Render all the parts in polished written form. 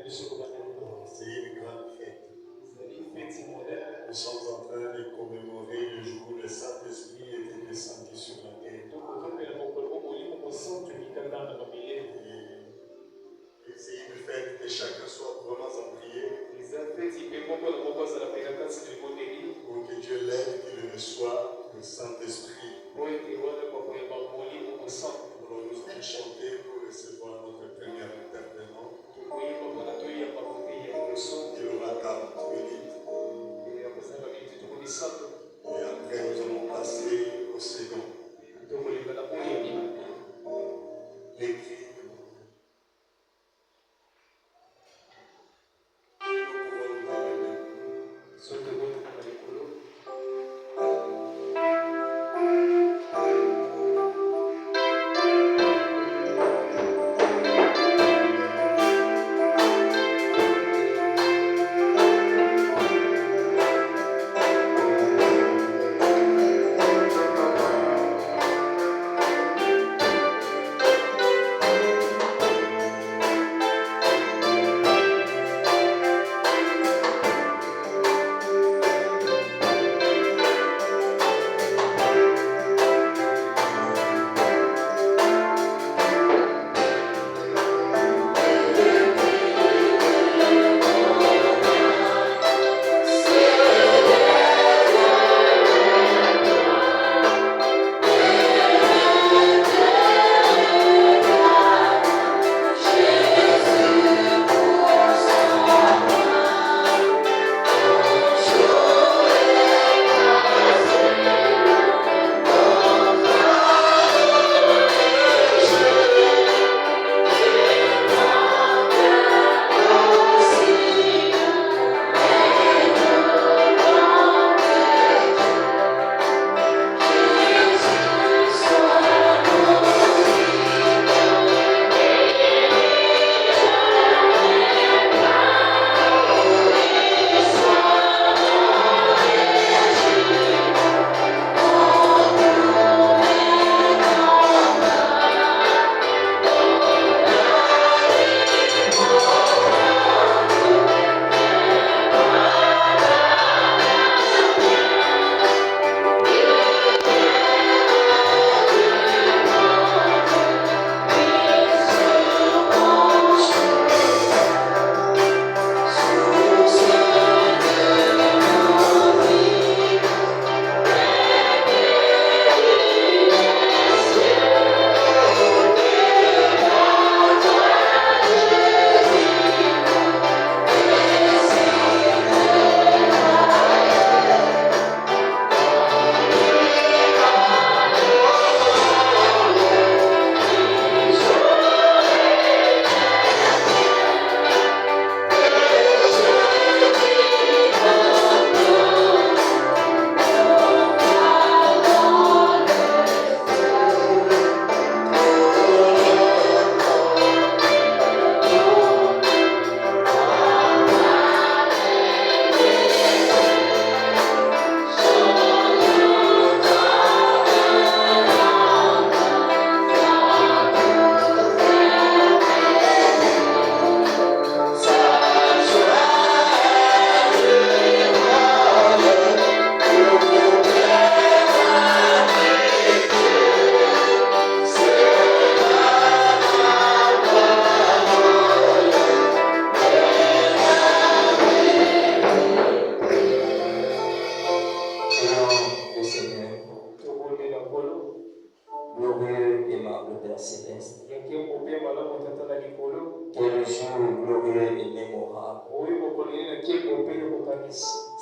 C'est une grande fête. Nous sommes en train de commémorer le jour où le Saint-Esprit était descendu sur la terre. Et c'est une fête que chacun soit vraiment en prière. Pour que Dieu l'aide, qu'il reçoive le Saint-Esprit. Alors nous allons chanter pour recevoir notre premier intervenant. Il aura 40 minutes. Et après nous allons passer au second. Les cris.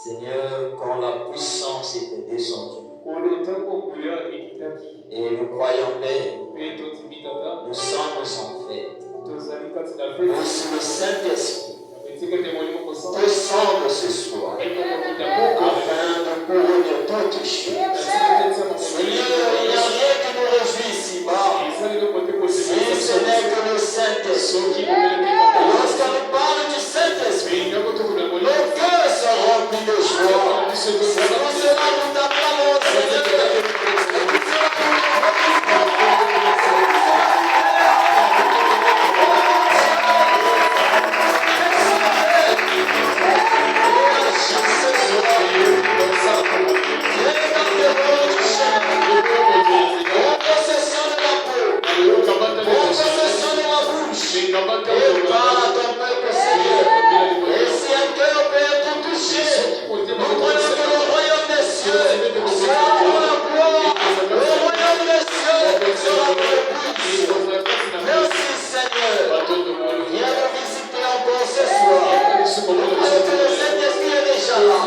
Seigneur, quand la puissance était descendue, et nous croyons, Père, nous sommes en fête. Aussi le Saint-Esprit descende ce soir afin de couronner toutes choses. Seigneur, il n'y a rien qui nous réjouit ici-bas si ce n'est que le Saint-Esprit. Lorsqu'on nous parle du Saint-Esprit, nos cœurs sont remplis de joie. C'est pour cela que nous t'appelons, Seigneur. que le Saint-Esprit est déjà là.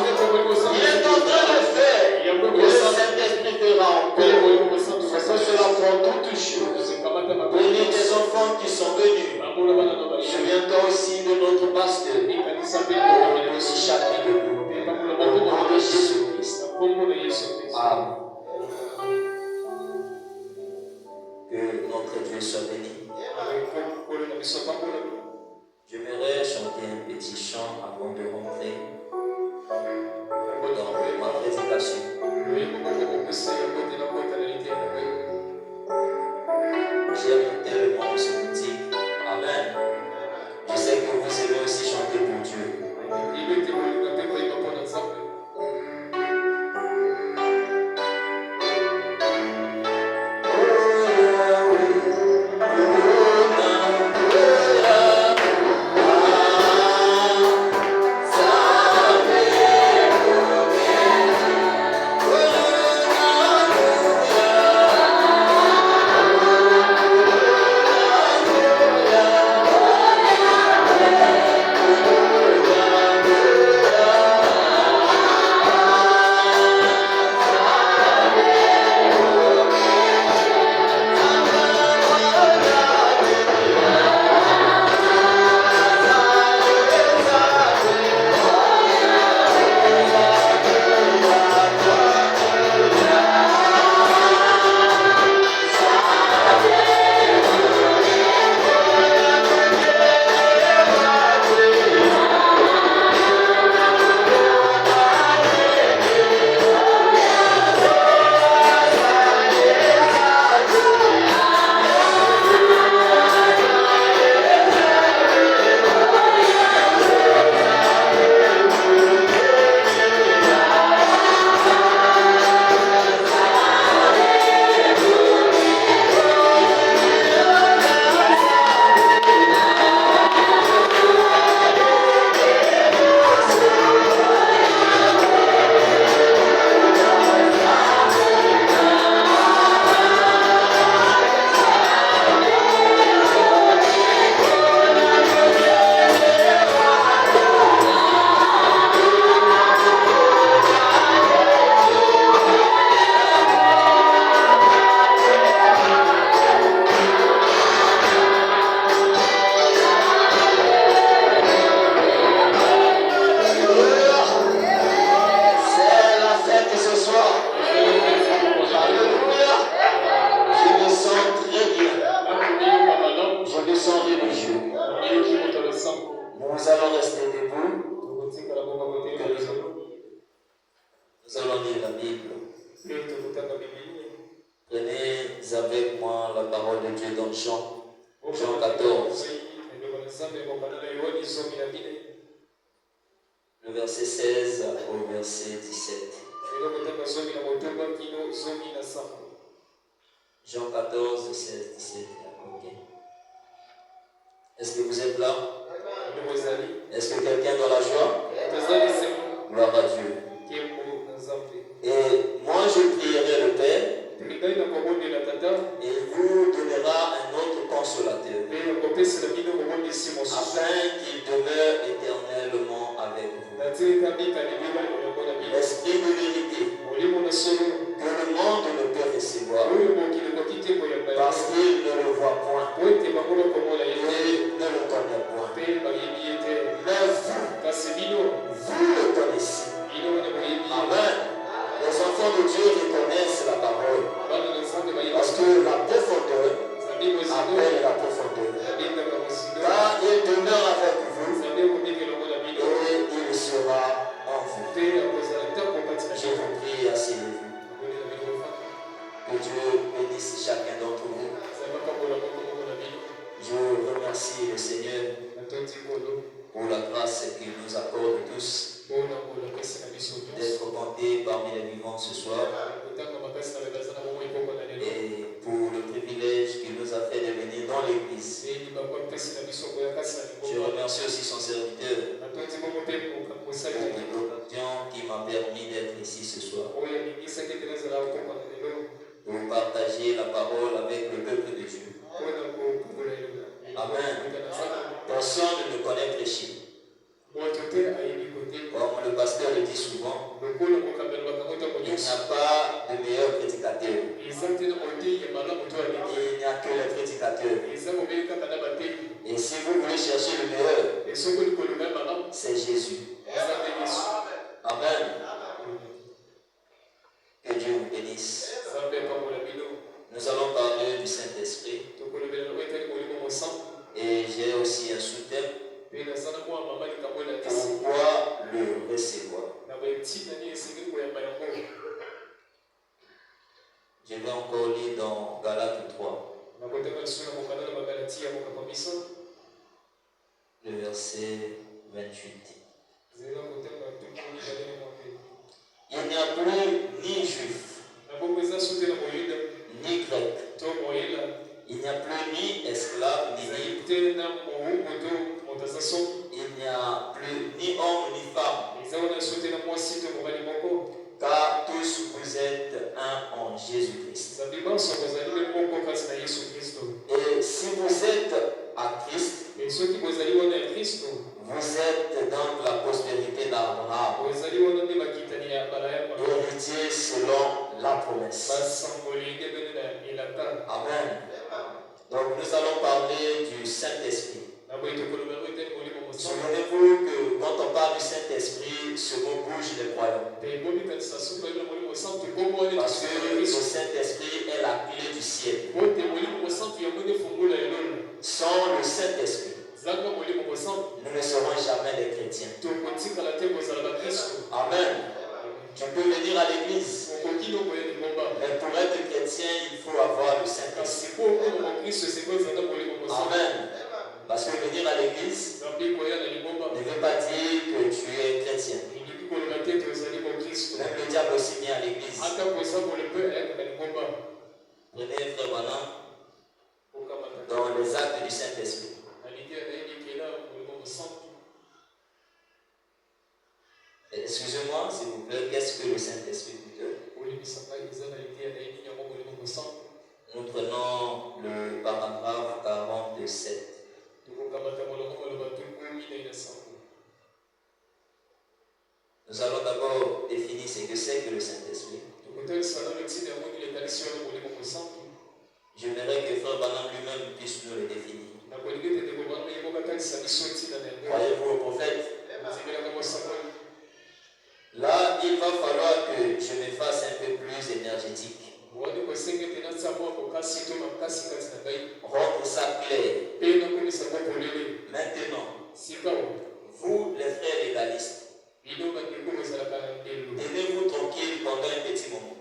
Il est en train de faire. Le Saint-Esprit fera encore. Faisons cela pour toutes choses. Bénis tes enfants qui sont venus. Souviens-toi aussi de notre pasteur. Et aussi chacun de nous. Au nom de Jésus-Christ. Amen. Que notre Dieu soit béni. J'aimerais chanter un petit chant avant de rentrer dans ma prédication. J'aime tellement ce boutique. Amen. Je sais que vous aimez aussi chanter pour Dieu. Le verset 16 au verset 17. Jean 14, 16, 17. Okay. Est-ce que vous êtes là? Est-ce que quelqu'un dans la joie? Gloire à Dieu. Et moi je prierai le Père et il vous donnera un autre consolateur afin qu'il demeure éternellement avec vous. L'esprit de vérité que le monde ne peut recevoir parce qu'il ne le voit point et ne le connaît point. Mais vous le connaissez. Amen. Les enfants de Dieu reconnaissent la parole parce que la profondeur appelle la profondeur. Car il demeure avec vous et il sera en vous. Je vous prie, asseyez-vous. Que Dieu bénisse chacun d'entre vous. Je remercie le Seigneur pour la grâce qu'il nous accorde tous d'être comptés parmi les vivants ce soir et pour le privilège qu'il nous a fait de venir dans l'église. Je remercie aussi son serviteur pour l'occasion qui m'a permis d'être ici ce soir pour partager la parole avec le peuple de Dieu. Amen. Personne ne connaît Prêcher. pasteur le dit souvent, il n'y a pas de meilleur prédicateur. Il n'y a que les prédicateurs. Et si vous voulez chercher le meilleur, c'est Jésus. Amen. Que Dieu vous bénisse. Nous allons parler du Saint-Esprit. Et j'ai aussi un sous-thème. Pourquoi le recevoir? Je vais encore lire dans Galates 3. Le verset 28. Il n'y a plus ni juif, ni grec. Il n'y a plus ni esclave, ni libre. Il n'y a plus ni homme, ni femme. Car tous vous êtes un en Jésus-Christ. Et si vous êtes à Christ, vous êtes dans la prospérité d'Abraham, héritier selon la promesse. Amen. Donc nous allons parler du Saint-Esprit. Souvenez-vous que quand on parle du Saint-Esprit, ce mot bouge les croyants. Parce que le Saint-Esprit est la clé du ciel. Sans le Saint-Esprit, nous ne serons jamais des chrétiens. Amen. Tu peux venir à l'église, mais pour être chrétien, il faut avoir le Saint-Esprit. Amen. Parce que venir à l'église ne veut pas dire que tu es chrétien. Même le diable aussi vient à l'église. Prenez frère Manan dans les actes du Saint-Esprit. Excusez-moi, s'il vous plaît, qu'est-ce que le Saint-Esprit plutôt? Nous prenons le paragraphe 47. Nous allons d'abord définir ce que c'est que le Saint-Esprit. J'aimerais que Frère Branham lui-même puisse nous le définir. Croyez-vous au prophète? Là, il va falloir que je me fasse un peu plus énergétique. Rendre ça clair. Maintenant, vous, les frères légalistes, tenez-vous tranquille pendant un petit moment.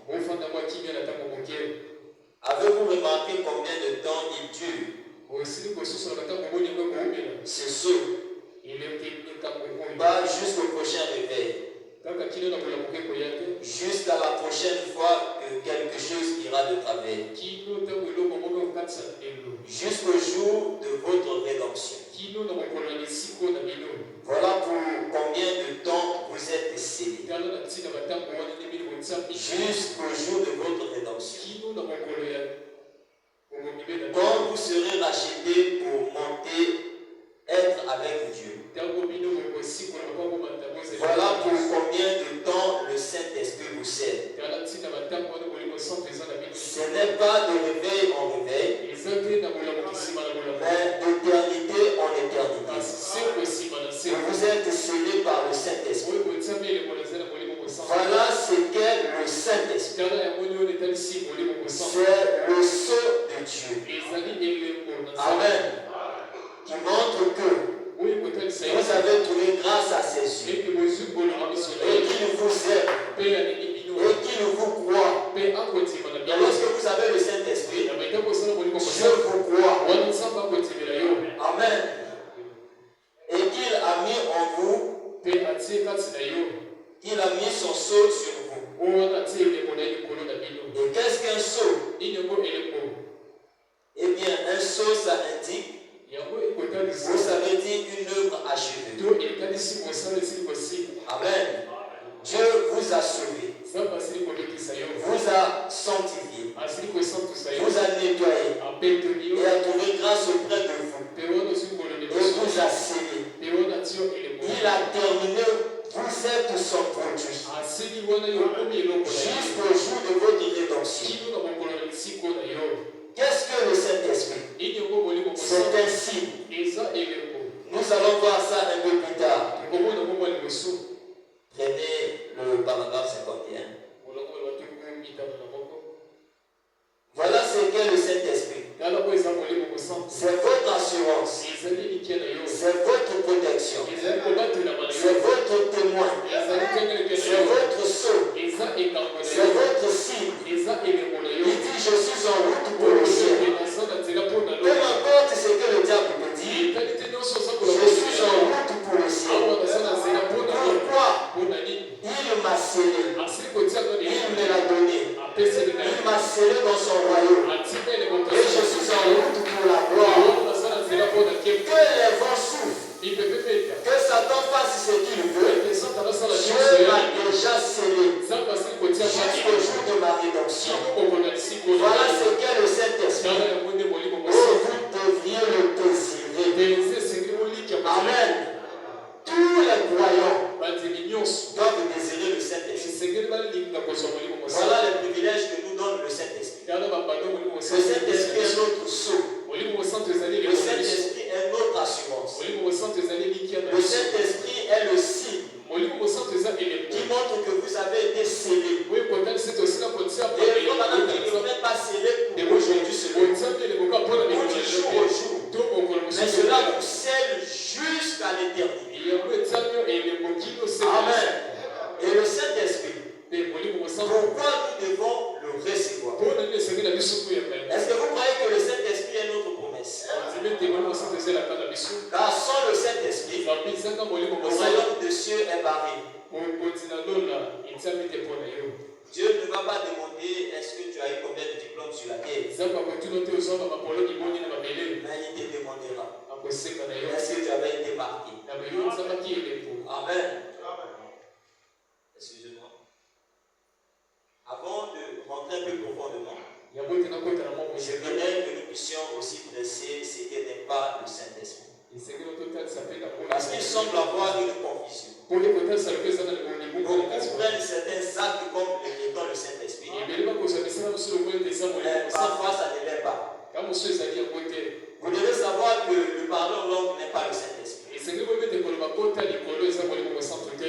Avez-vous remarqué combien de temps il dure? Ce saut. Pas jusqu'au prochain réveil. Jusqu'à la prochaine fois que quelque chose ira de travers. Jusqu'au jour de votre rédemption. Voilà pour combien de temps vous êtes scellés. Jusqu'au jour de votre rédemption. Quand vous serez rachetés pour monter, être avec Dieu. Voilà pour combien de temps le Saint-Esprit vous scelle. Ce n'est pas de réveil en réveil, mais d'éternité en éternité. Vous êtes scellés par le Saint-Esprit. Voilà ce qu'est le Saint-Esprit. C'est le sceau de Dieu. Amen. Qui montre que vous avez trouvé grâce à ses yeux. Et qu'il vous aime. Et qu'il vous croit. Et lorsque vous avez le Saint-Esprit, Dieu vous croit. Amen. Et qu'il a mis en vous, qu'il a mis son sceau sur vous. Et qu'est-ce qu'un sceau? Eh bien, un sceau, ça indique, vous savez dire, une œuvre achevée. Amen. Dieu vous a sauvé. Vous a sanctifié. Vous a nettoyé. Et a trouvé grâce auprès de vous. Et vous a scellé. Il a terminé, vous vous êtes son produit. Jusqu'au jour de votre rédemption. Qu'est-ce que le Saint-Esprit? C'est un signe. Nous allons voir ça un peu plus tard. Prenez le paragraphe 51. Voilà ce qu'est le Saint-Esprit. C'est votre assurance. C'est votre protection. C'est votre témoin. C'est votre sceau. C'est votre signe. Il dit, je suis en route pour le ciel. Peu importe ce que le diable peut dire, je suis en route pour le ciel. Pourquoi? Il m'a scellé. Il me l'a donné. Il m'a scellé dans son royaume. Et je suis en route pour la gloire. Que les vents souffrent. Que Satan fasse ce qu'il veut. Dieu m'a déjà scellé jusqu'au jour de ma rédemption. Voilà ce qu'est le Saint-Esprit. Oh, vous devriez le désirer. Amen. Tous les croyants doivent désirer le Saint-Esprit. Voilà les privilèges que nous donne le Saint-Esprit. Le Saint-Esprit est notre sceau. Le Saint-Esprit est notre assurance. Le Saint-Esprit est le signe qui montre que vous avez été scellé. Et comme madame dit, vous n'êtes pas scellé pour aujourd'hui seulement, pour du jour au jour. Mais cela vous scelle jusqu'à l'éternité. Amen. Et le Saint-Esprit, pourquoi nous devons le recevoir? Est-ce que vous croyez que le Saint-Esprit est notre promesse? Car sans le Saint-Esprit, le royaume des cieux est barré. Dieu ne va pas demander est-ce que tu as eu combien de diplômes sur la terre. Mais il te demandera est-ce que tu avais été marqué. Amen. Excusez-moi. Avant de rentrer un peu profondément, je voudrais que nous puissions aussi dresser ce qui n'est pas le Saint-Esprit. Parce qu'il semble avoir une confusion. Beaucoup prennent certains actes comme étant le Saint-Esprit. Mais parfois ça ne l'est pas. Vous devez savoir que le pardon en langue n'est pas le Saint-Esprit.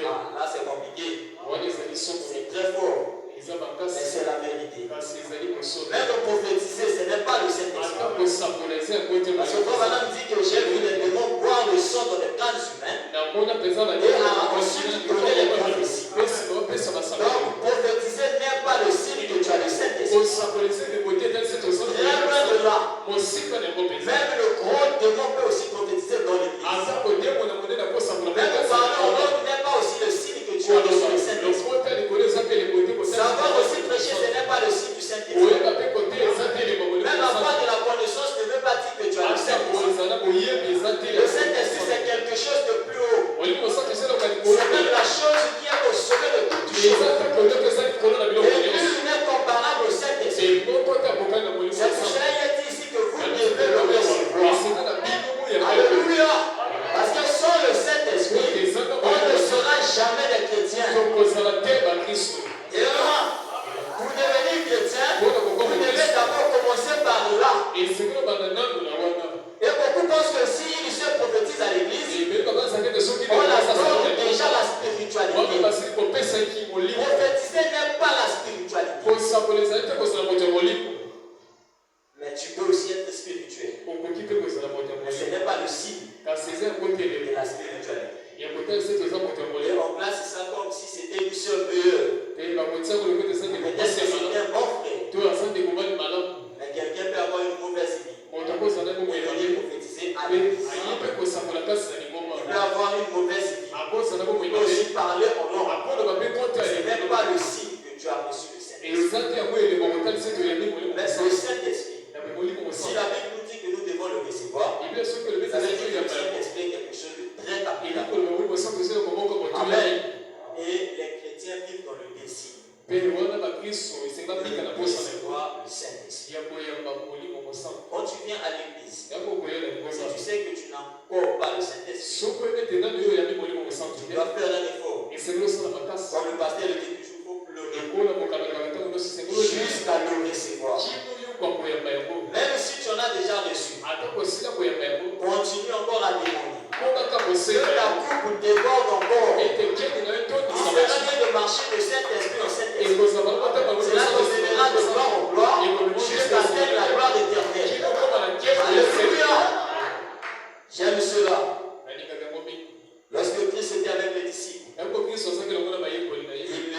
Là c'est compliqué. C'est très fort. Mais c'est la vérité. Même prophétiser, ce n'est pas le Saint-Esprit. Parce que quand madame dit que j'ai vu les démons boire le sang dans les cannes humaines et ensuite donner les prophéties. Donc prophétiser n'est pas le signe que tu as le Saint-Esprit. Très loin de là. Même le gros démon peut aussi prophétiser dans l'église. Même parler en langue n'est pas aussi le signe que tu as reçu le Saint-Esprit. Savoir aussi prêcher, ce n'est pas le signe du Saint-Esprit. Même avoir de la connaissance ne veut pas dire que tu as le Saint-Esprit. Le Saint-Esprit, c'est quelque chose de plus haut. C'est même la chose qui est au sommet de toutes choses. Et nul n'est comparable au Saint-Esprit. C'est pour cela qu'il est dit ici que vous devez le recevoir. Alléluia. Parce que sans le Saint-Esprit, on ne sera jamais des chrétiens. Et là, pour devenir chrétien, vous devez d'abord commencer par là. Et beaucoup pensent que s'ils se prophétisent à l'église, on leur donne déjà la spiritualité. Prophétiser n'est pas la spiritualité. Mais tu peux aussi être spirituel. Mais ce n'est pas le signe de la spiritualité. Et on place ça comme si c'était une seule meilleure. Peut-être que c'était un bon frère. Mais quelqu'un peut avoir une mauvaise vie. Et venir prophétiser à l'église. Il peut avoir une mauvaise vie. Il peut aussi parler en langue. Ce n'est pas le signe que tu as reçu le Saint-Esprit. Mais c'est le Saint-Esprit. Si la Bible nous dit que nous devons le recevoir, ça veut dire que le Saint-Esprit est quelque chose de très capital. Amen. Et les chrétiens vivent dans le désir de recevoir le Saint-Esprit. Quand tu viens à l'église, si tu sais que tu n'as encore pas le Saint-Esprit, tu dois faire un effort. marcher de Saint-Esprit en Saint-Esprit. Cela nous mènera de gloire en gloire jusqu'à atteindre la gloire éternelle. Alléluia. J'aime cela. Lorsque Christ était avec les disciples, il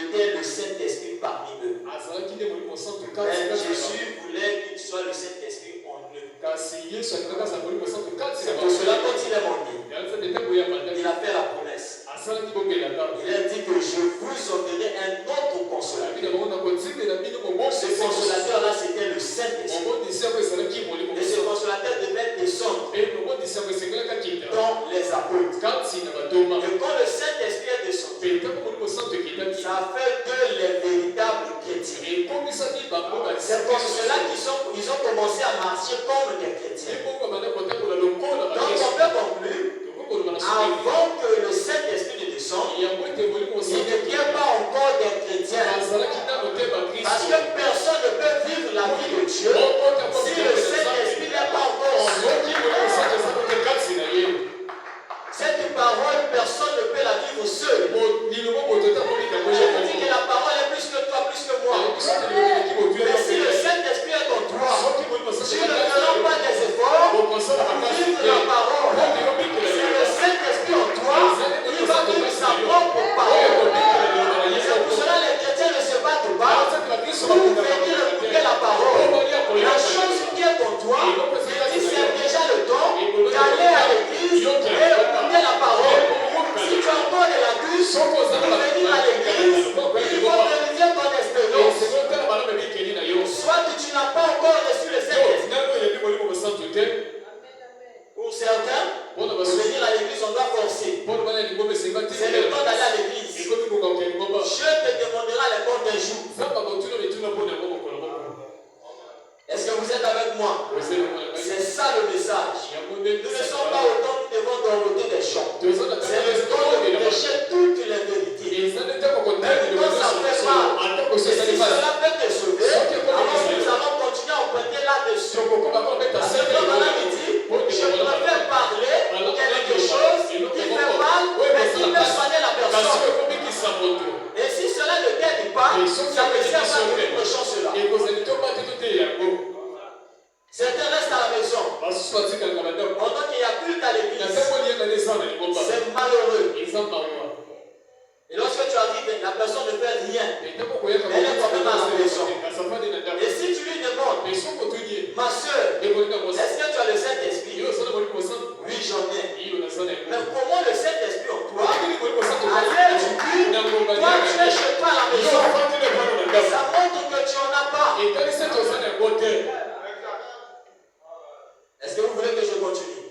était le Saint-Esprit parmi eux. Mais Jésus voulait qu'il soit le Saint-Esprit en eux. C'est pour cela quand il est monté, il a fait la promesse. Il a dit que je vous enverrai un autre consolateur. Ce consolateur-là, c'était le Saint-Esprit. Et ce consolateur devait descendre dans les apôtres. Et quand le Saint-Esprit est descendu, ça a fait d'eux les véritables chrétiens. C'est pour cela qu'ils ont commencé à marcher comme des chrétiens. Donc on peut conclure, avant que le Saint-Esprit ne descende, ils n'étaient pas encore des chrétiens. Parce que personne ne peut vivre la vie de Dieu si le Saint-Esprit n'est pas encore en nous. Cette parole, personne ne peut la vivre seul. Je vous dis que la parole est plus que toi, plus que moi. Mais si le Saint-Esprit est en toi, tu ne feras pas des efforts pour vivre la parole. Si le Saint-Esprit en toi, il va vivre sa propre parole. C'est pour cela que les chrétiens ne se battent pas pour venir écouter la parole. La chose qui est en toi, c'est déjà le temps d'aller à l'église et écouter la parole. Si tu as encore des lacunes pour venir à l'église, il faut vérifier ton espérance. Soit que tu n'as pas encore reçu le Saint-Esprit. Pour certains, pour venir à l'église, on doit forcer. C'est le temps d'aller à l'église. Je te demanderai les comptes d'un jour. Est-ce que vous êtes avec moi? C'est ça le message. Nous ne sommes pas autant que nous devons dorloter des chants. C'est le temps de prêcher toutes les vérités. Même quand ça fait mal, et si cela peut te sauver, alors nous allons continuer à emprunter là-dessus. Parce que l'homme a dit, je préfère parler quelque chose qui fait mal, mais qui peut soigner la personne. Et si cela ne t'aide pas, ça ne sert pas que nous prêchons cela. Certains restent à la maison. Pendant qu'il y a culte à l'église. C'est malheureux. Et lorsque tu arrives, la personne ne fait rien. Elle est quand même à la maison. Et si tu lui demandes, ma soeur, est-ce que tu as le Saint-Esprit? Oui, j'en ai. Mais comment le Saint-Esprit en toi? Allez, tu dis, toi tu es chez toi à la maison. Ça montre que tu n'en as pas. Est-ce que vous voulez que je continue?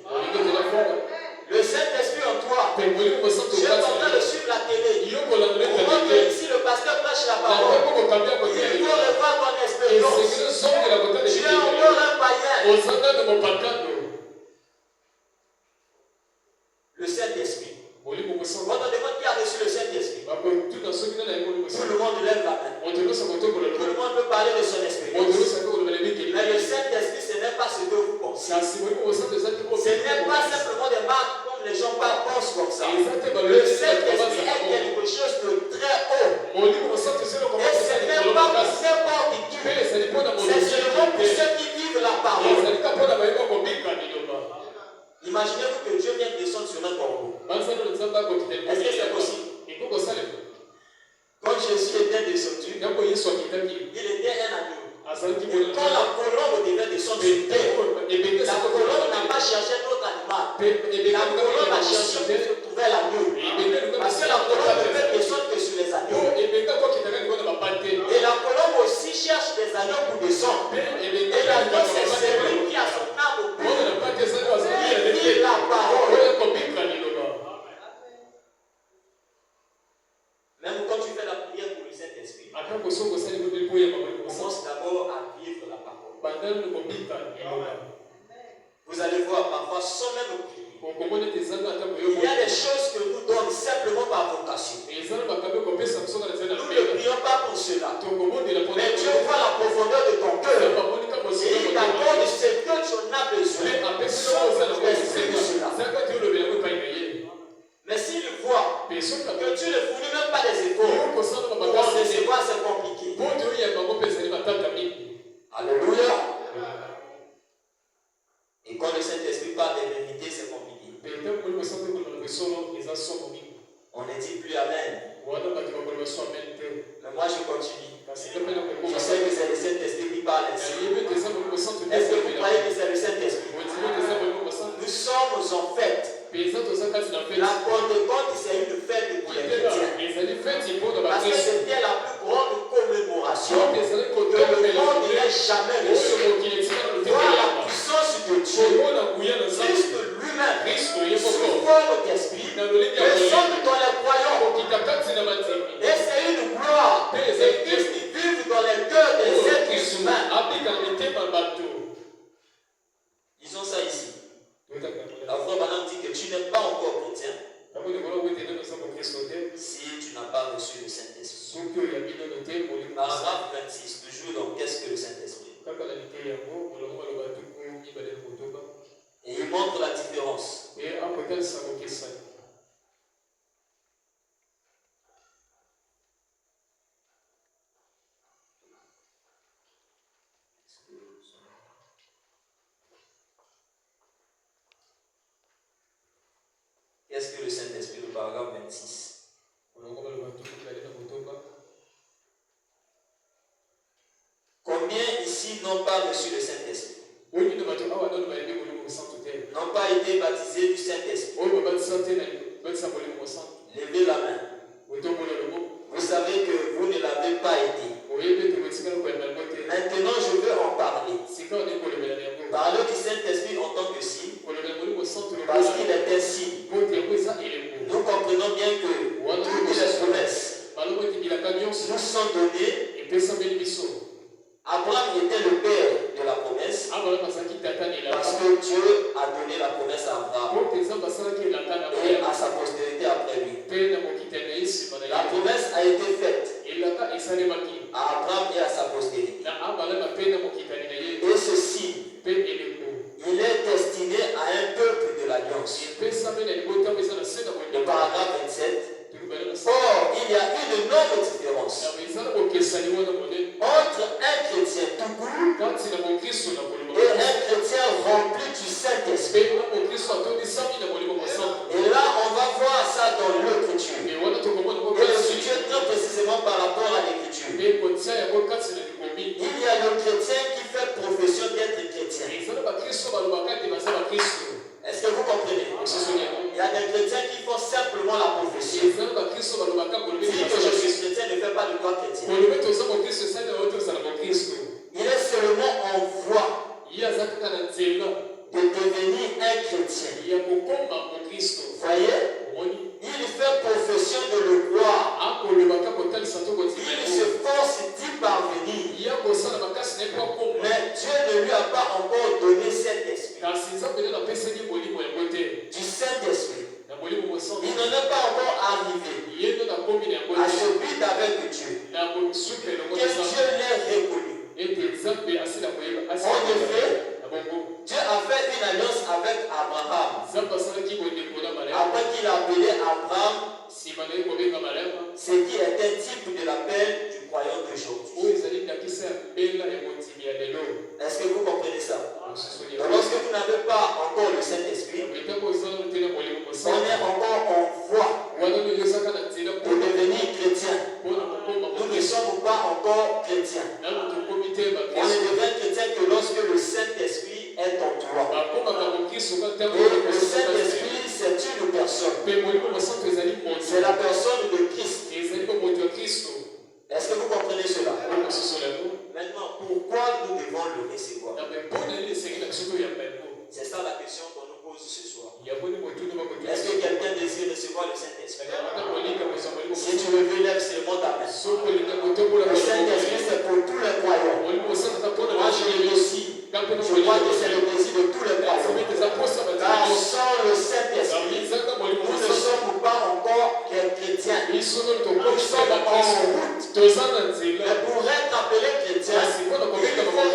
Le Saint-Esprit en toi. Je suis en train de suivre la télé. Pour voir que ici le pasteur prêche la parole. Il faut revoir ton expérience. Tu es encore un païen. Le Saint-Esprit. Quand on demande qui a reçu le Saint-Esprit, tout le monde lève la main. Tout le monde peut parler de son expérience. Mais le Saint-Esprit, ce n'est pas ce que vous pensez. Ce n'est pas simplement des marques comme les gens pensent comme ça. Le Saint-Esprit est quelque chose de très haut. Et ce n'est pas pour n'importe qui. C'est seulement pour ceux qui vivent la parole. Imaginez-vous que Dieu vient descendre sur un corbeau. Est-ce que c'est possible? Quand Jésus était descendu, il était un agneau. Et quand la colombe devait descendre sur terre, la colombe n'a pas cherché d'autre animal. La colombe a cherché où se trouvait l'agneau. Parce que la colombe ne peut descendre que sur les agneaux. Et la colombe aussi cherche des agneaux pour descendre. Et l'agneau, c'est celui qui a son âme au bout. Il dit la parole. Même quand tu fais la prière pour le Saint-Esprit, commence d'abord à vivre la parole. Vous allez voir, parfois, sans même prier, il y a des choses que nous donnons simplement par vocation. Nous ne prions pas pour cela. Mais Dieu voit la profondeur de ton cœur. Et il t'accorde ce que tu en as besoin. Sans que tu aies de cela. Mais s'il voit que que tu ne fournis même pas des efforts pour en recevoir, c'est compliqué. Alléluia. Et quand le Saint-Esprit parle des vérités, c'est compliqué. On ne dit plus Amen. Mais moi je continue. Je sais que c'est le Saint-Esprit qui parle ainsi. Est-ce que vous croyez que c'est le Saint-Esprit? Nous sommes en fête. La Pentecôte, c'est une fête pour les chrétiens. Parce que c'était la plus grande commémoration que le monde n'ait jamais reçue. Voir la puissance de Dieu, Christ lui-même, sous forme d'esprit, descendre dans les croyants. Et c'est une gloire que Christ vive dans les cœurs des êtres humains. Disons ça ici. La foi madame dit que tu n'es pas encore chrétien si tu n'as pas reçu le Saint-Esprit. Paragraphe 26, toujours dans qu'est-ce que le Saint-Esprit? Et il montre la différence. Qu'est-ce que le Saint-Esprit, le paragraphe 26? Combien ici n'ont pas reçu le Saint-Esprit? N'ont pas été baptisés du Saint-Esprit? Levez la main. Vous savez que vous ne l'avez pas été. Maintenant, je veux en parler. Parler du Saint-Esprit en tant que signe, parce qu'il est un signe. Nous comprenons bien que toutes les promesses nous sont données. Abraham était le père de la promesse parce que Dieu a donné la promesse à Abraham et à sa postérité après lui. La promesse a été faite à Abraham et à sa postérité. Et ceci, il est destiné à un peuple de l'Alliance. Le paragraphe 27. Or, il y a une énorme différence entre un chrétien tout court et un chrétien rempli du Saint-Esprit. Et là, on va voir ça dans l'Écriture. Et l'Écriture très précisément par rapport à l'Écriture. Il y a le chrétien qui fait profession d'être chrétien. Est-ce que vous comprenez? Il y a des chrétiens qui font simplement la profession. Dire que je suis chrétien ne fait pas de toi chrétien. Il est seulement en voie de devenir un chrétien. Voyez? Il fait profession de le croire. Il se force d'y parvenir. Mais Dieu ne lui a pas encore donné cet esprit. Du Saint-Esprit. Il n'en est pas encore arrivé à ce but avec Dieu. Que Dieu l'ait reconnu. En effet, Dieu a fait une alliance avec Abraham. Après qu'il a appelé Abraham, ce qui est un type de l'appel du croyant d'aujourd'hui. Est-ce que vous comprenez ça? Donc, lorsque vous n'avez pas encore le Saint-Esprit, on est encore en voie pour devenir chrétien. Nous ne sommes pas encore chrétiens. On ne devient chrétien que lorsque le Saint-Esprit est en toi. Et le Saint-Esprit, c'est une personne. C'est la personne de Christ. Est-ce que vous comprenez cela? Maintenant, pourquoi nous devons le recevoir? C'est ça la question qu'on nous pose ce soir. Est-ce que quelqu'un désire recevoir le Saint-Esprit? Si tu le veux, lève seulement ta main. Le Saint-Esprit, c'est pour tous les croyants. Moi, je le reçois. Je crois que c'est le désir de tous les croyants. Car sans le Saint-Esprit, nous ne sommes pas encore les chrétiens. Nous sommes en route. Mais pour être appelé chrétien, il faut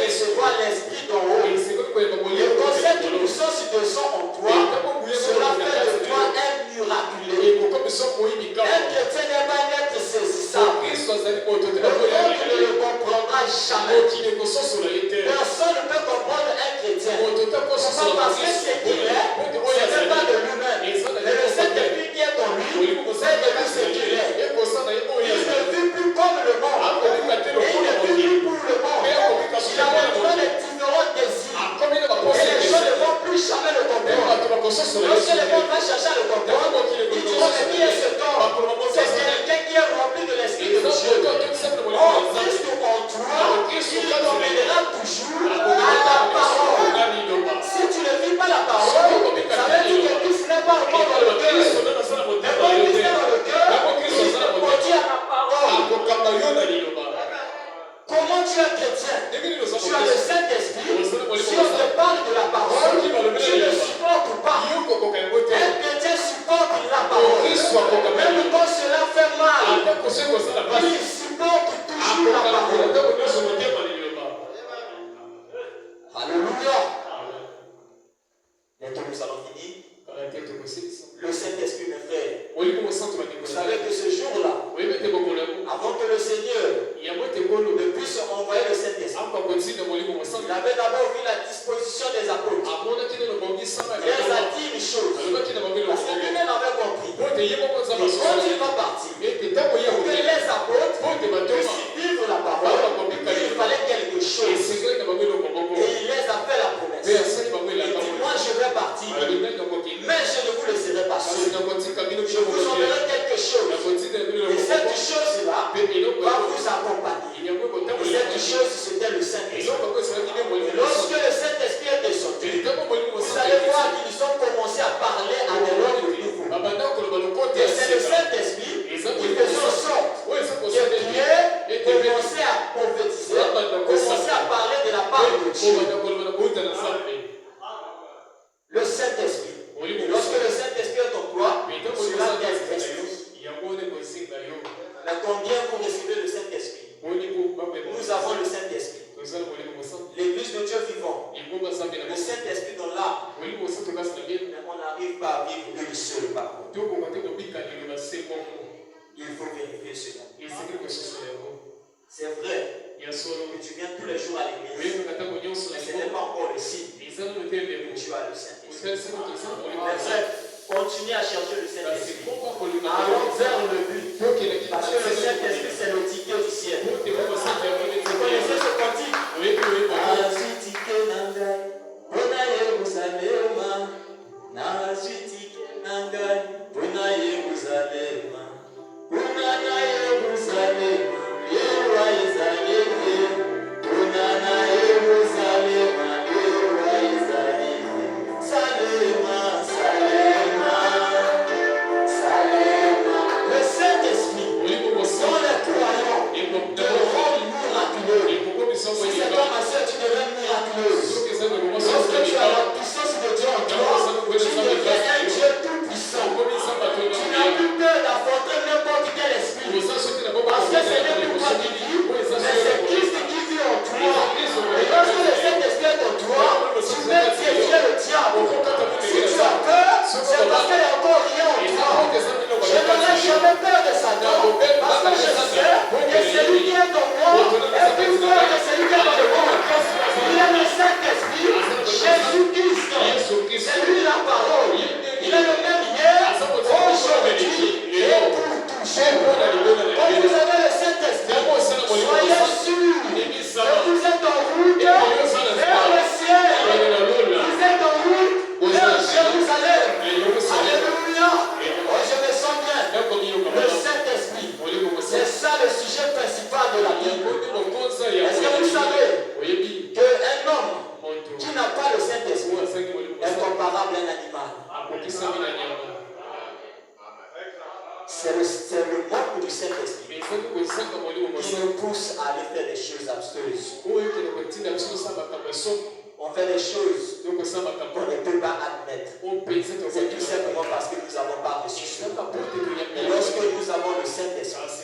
recevoir l'Esprit d'en haut. Le concept de puissance de son en toi, cela fait de toi un miraculé. chrétien n'est pas un être saisissable. Le monde ne le comprendra jamais. Personne ne peut comprendre un chrétien. Pourquoi? Parce que ce qu'il est, ce n'est pas de lui-même. Mais le Saint-Esprit qui est en lui, c'est de lui ce qu'il est. Il ne vit plus comme le monde. Et il ne vit plus pour le monde. Il a maintenant les différents désirs. Et les gens ne vont plus jamais le comprendre. Lorsque le monde va chercher à le comprendre, ils diront mais qui est cet homme? C'est quelqu'un qui est rempli de l'Esprit de Dieu. Or, Christ en toi, il t'emmènera toujours à la parole. Si tu ne vis pas la parole, ça veut dire que Christ n'est pas encore dans le cœur. Mais quand Christ est dans le cœur, il te produit à la parole. Comment tu es chrétien? Tu as le Saint-Esprit. Si on te parle de la parole, tu ne supportes pas. Un chrétien supporte la parole. Même quand cela fait mal, il supporte toujours la parole. Alléluia. Bientôt nous allons finir. Le Saint-Esprit, mes frères. Vous savez que ce jour-là, avant que le Seigneur ne puisse envoyer le Saint-Esprit, il avait d'abord vu la disposition des apôtres. Il les a dit une chose. Parce que lui-même avait compris. Quand il va partir, pour que les apôtres puissent vivre la parole, il fallait quelque chose. Et il les a fait la promesse. Il dit, moi je vais partir, mais je ne vous laisserai pas seul. Je vous enverrai quelque chose. Et cette chose-là va vous accompagner. Et cette chose, c'était le Saint-Esprit. Et lorsque le Saint-Esprit est descendu, vous allez voir qu'ils ont commencé à parler à des langues nouveaux. Et c'est le Saint-Esprit qui faisait en sorte que Pierre commençait à prophétiser, commençait à parler de la part de Dieu. Le Saint-Esprit. Et lorsque le Saint-Esprit est en toi, cela t'investit. Mais combien vous recevez le Saint-Esprit? Nous avons le Saint-Esprit. L'église de Dieu vivant. Le Saint-Esprit dans l'âme. Mais on n'arrive pas à vivre une seule parole. Il faut vérifier cela. C'est vrai que tu viens tous les jours à l'église, mais ce n'est pas encore le signe que tu as le Saint-Esprit. Continuez à chercher le Saint-Esprit. Allons vers le but. Parce que le Saint-Esprit, c'est le ticket du ciel. Vous connaissez ce cantique?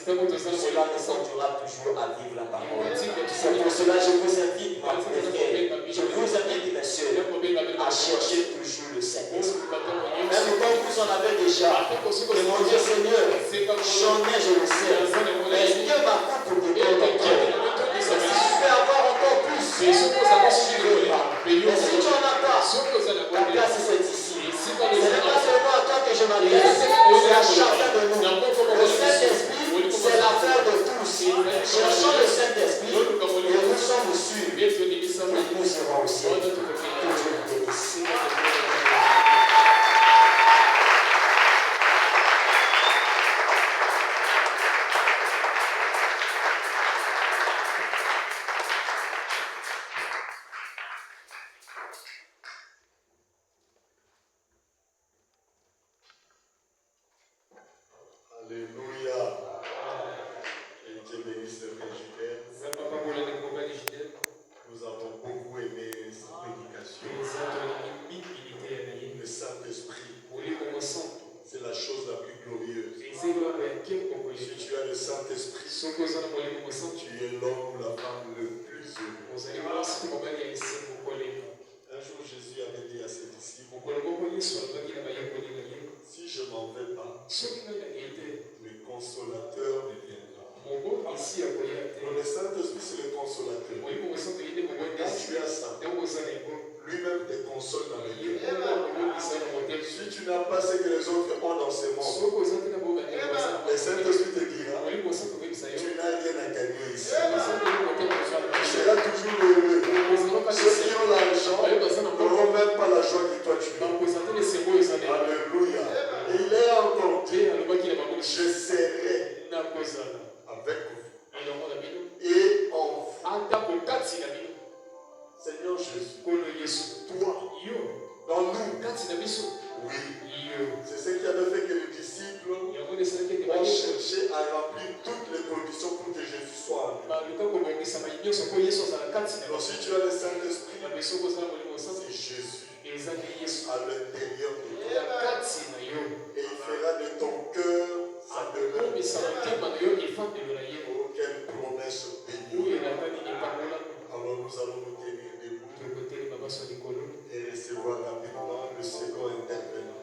cela nous conduira toujours à vivre la parole. C'est pour cela que je vous invite, mes frères, je vous invite, mes soeurs, à chercher toujours le Saint-Esprit. Même quand vous en avez déjà, demandez Seigneur, j'en ai, je le sais. Est-ce que ma coupe pour te si je peux avoir encore plus, mais si tu n'en as pas, ta place c'est ici. Ce n'est pas seulement à toi que je m'adresse, c'est à chacun de nous. Le Saint-Esprit, c'est l'affaire de tous. Cherchons le Saint-Esprit et nous sommes sûrs que nous serons aussi. Que Dieu vous bénisse. Alléluia. Et Dieu bénisse le Père Gilbert. Nous avons beaucoup aimé cette prédication. Le Saint-Esprit, c'est la chose la plus glorieuse. Si tu as le Saint-Esprit, tu es l'homme ou la femme le plus heureux. Un jour, Jésus avait dit à ses disciples, si je ne m'en vais pas, le consolateur ne viendra. Donc, le Saint-Esprit, c'est le consolateur. Quand tu as ça, lui-même te console dans le cœur. Si tu n'as pas ce que les autres ont dans ce monde, le Saint-Esprit te dira, tu n'as rien à gagner ici. Tu seras toujours heureux. Ceux qui ont l'argent n'auront même pas la joie que toi tu as. Alléluia. Et il est encore dit, je serai avec vous. Et en vous. Seigneur Jésus, toi, dans nous, oui. C'est ce qui avait fait que les disciples ont cherché à remplir toutes les conditions pour que Jésus soit en nous. Donc si tu as le Saint-Esprit, c'est Jésus à l'intérieur de toi. Et il fera de ton cœur sa demeure. Aucune promesse bénie. Alors nous allons nous tenir debout et recevoir rapidement le second intervenant.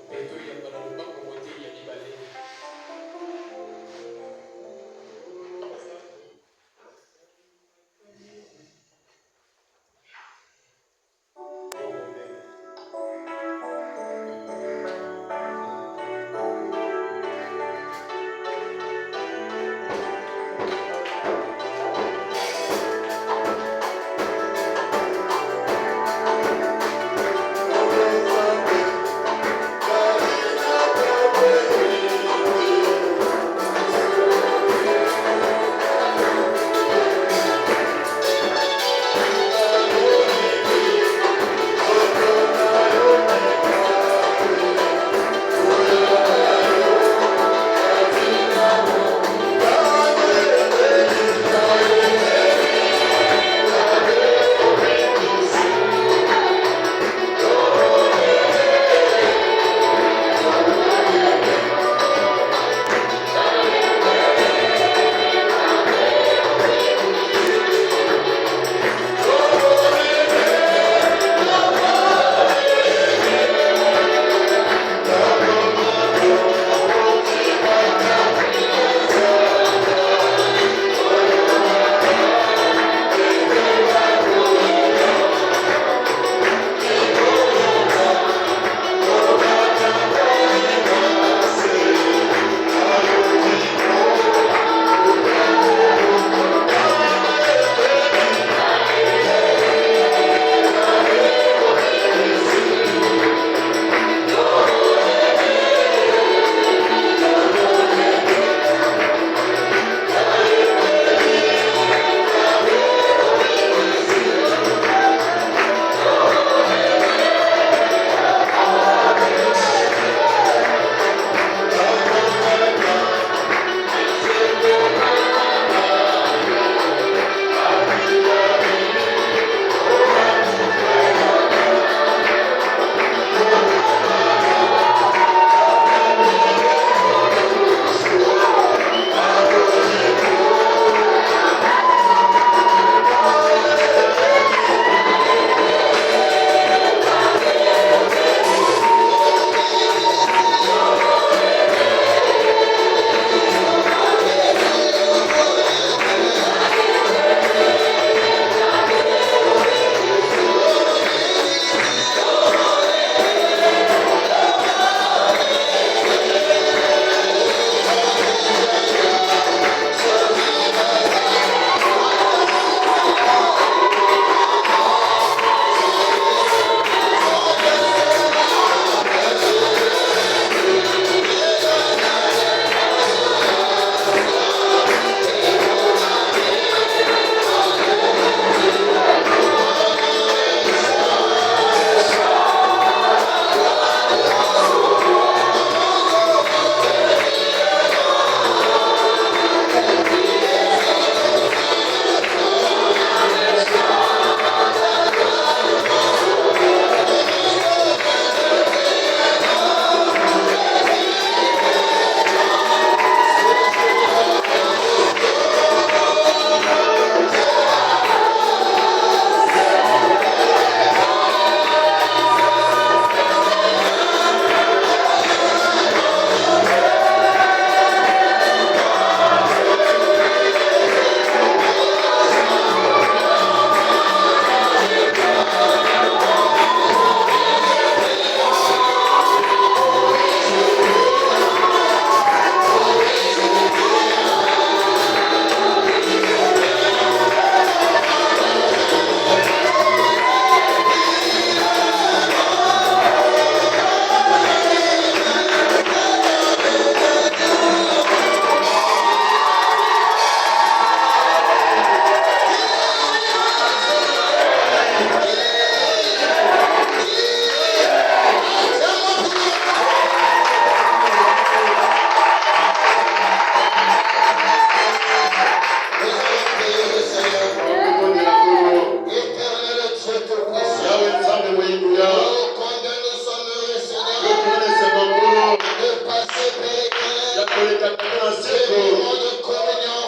moments de communion.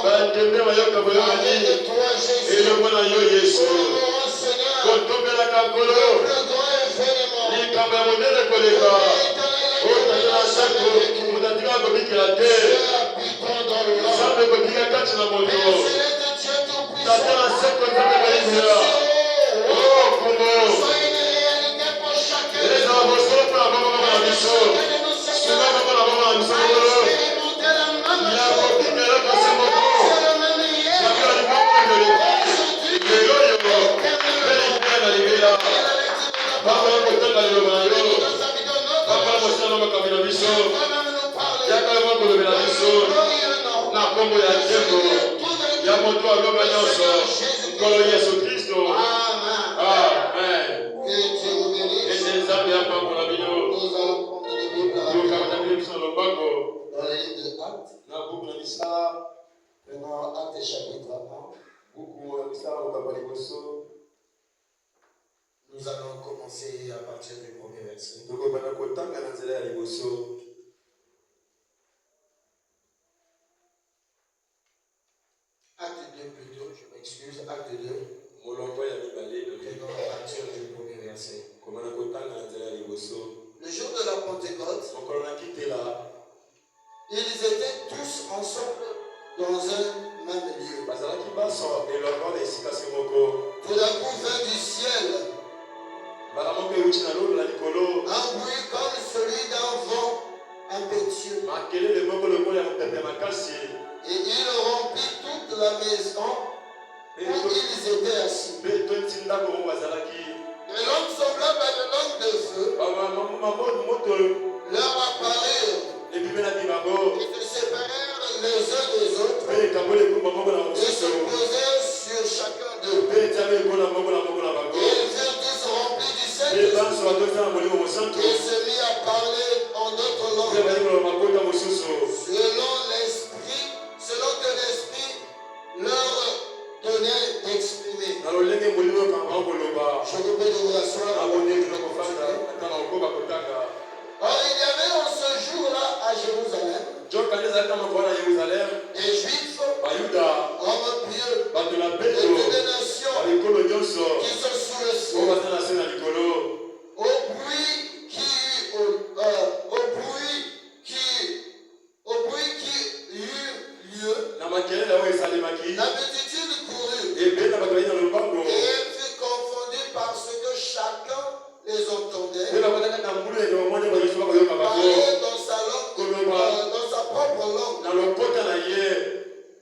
Avec toi, Jésus. Pour moi, Seigneur, le plus grand Nous allons commencer à partir du premier verset. Acte 2 plutôt, je m'excuse, acte 2. Prenons à partir du premier verset. Le jour de la Pentecôte, ils étaient tous ensemble dans un même lieu. Tout d'un coup vint du ciel un bruit comme celui d'un vent impétueux. Et il remplit toute la maison où ils étaient assis. Et langue semblable à une langue de feu leur apparurent. Ils se séparèrent les uns des autres et se posèrent sur chacun d'eux. Et ils furent tous remplis du Saint-Esprit et se mit à parler en d'autres langues selon que l'Esprit leur donnait d'exprimer. Je vous prie de vous asseoir. Or, il y avait en ce jour-là à Jérusalem des Juifs, hommes pieux, de toutes les nations qui sont sous le ciel. Au bruit qui eut lieu, la multitude courut et elle fut confondue parce que chacun les entendait parler dans sa propre langue.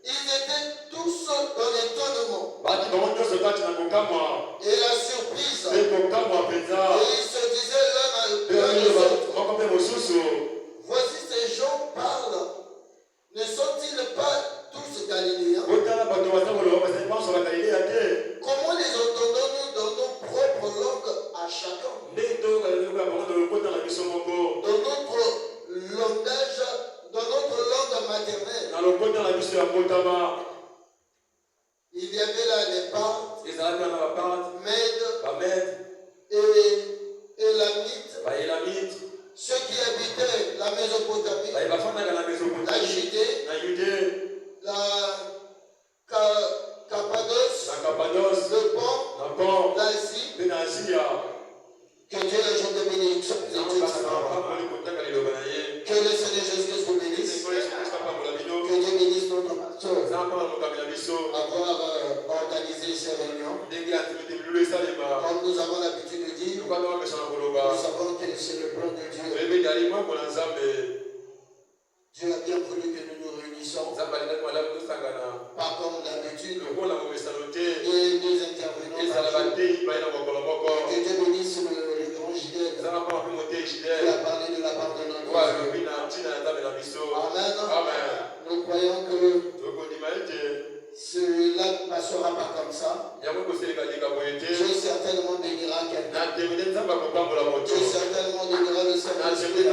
Ils étaient tous dans l'étonnement et la surprise. Et ils se disaient l'un aux autres, voici ces gens parlent. Ne sont-ils pas tous galiléens? Comment les entendons-nous dans nos propres langues à chacun? Dans notre langue maternelle. Il y avait là les Parthes, Mèdes et Élamites, ceux qui habitaient la Mésopotamie, la Judée, la Cappadoce, le Pont, l'Asie. Que Dieu ajoute des bénédictions. Que le Seigneur Jésus vous bénisse. Que Dieu bénisse notre pasteur. Avoir organisé ces réunions. Comme nous avons l'habitude de dire, nous savons que c'est le plan de Dieu. Dieu a bien voulu que nous nous réunissons. Pas comme d'habitude. Et deux intervenants. Que Dieu bénisse le grand Gidel. Qui a parlé de la part de notre Dieu. Amen. Nous croyons que cela ne passera pas comme ça. Dieu certainement bénira quelqu'un. Dieu certainement bénira le Saint-Esprit.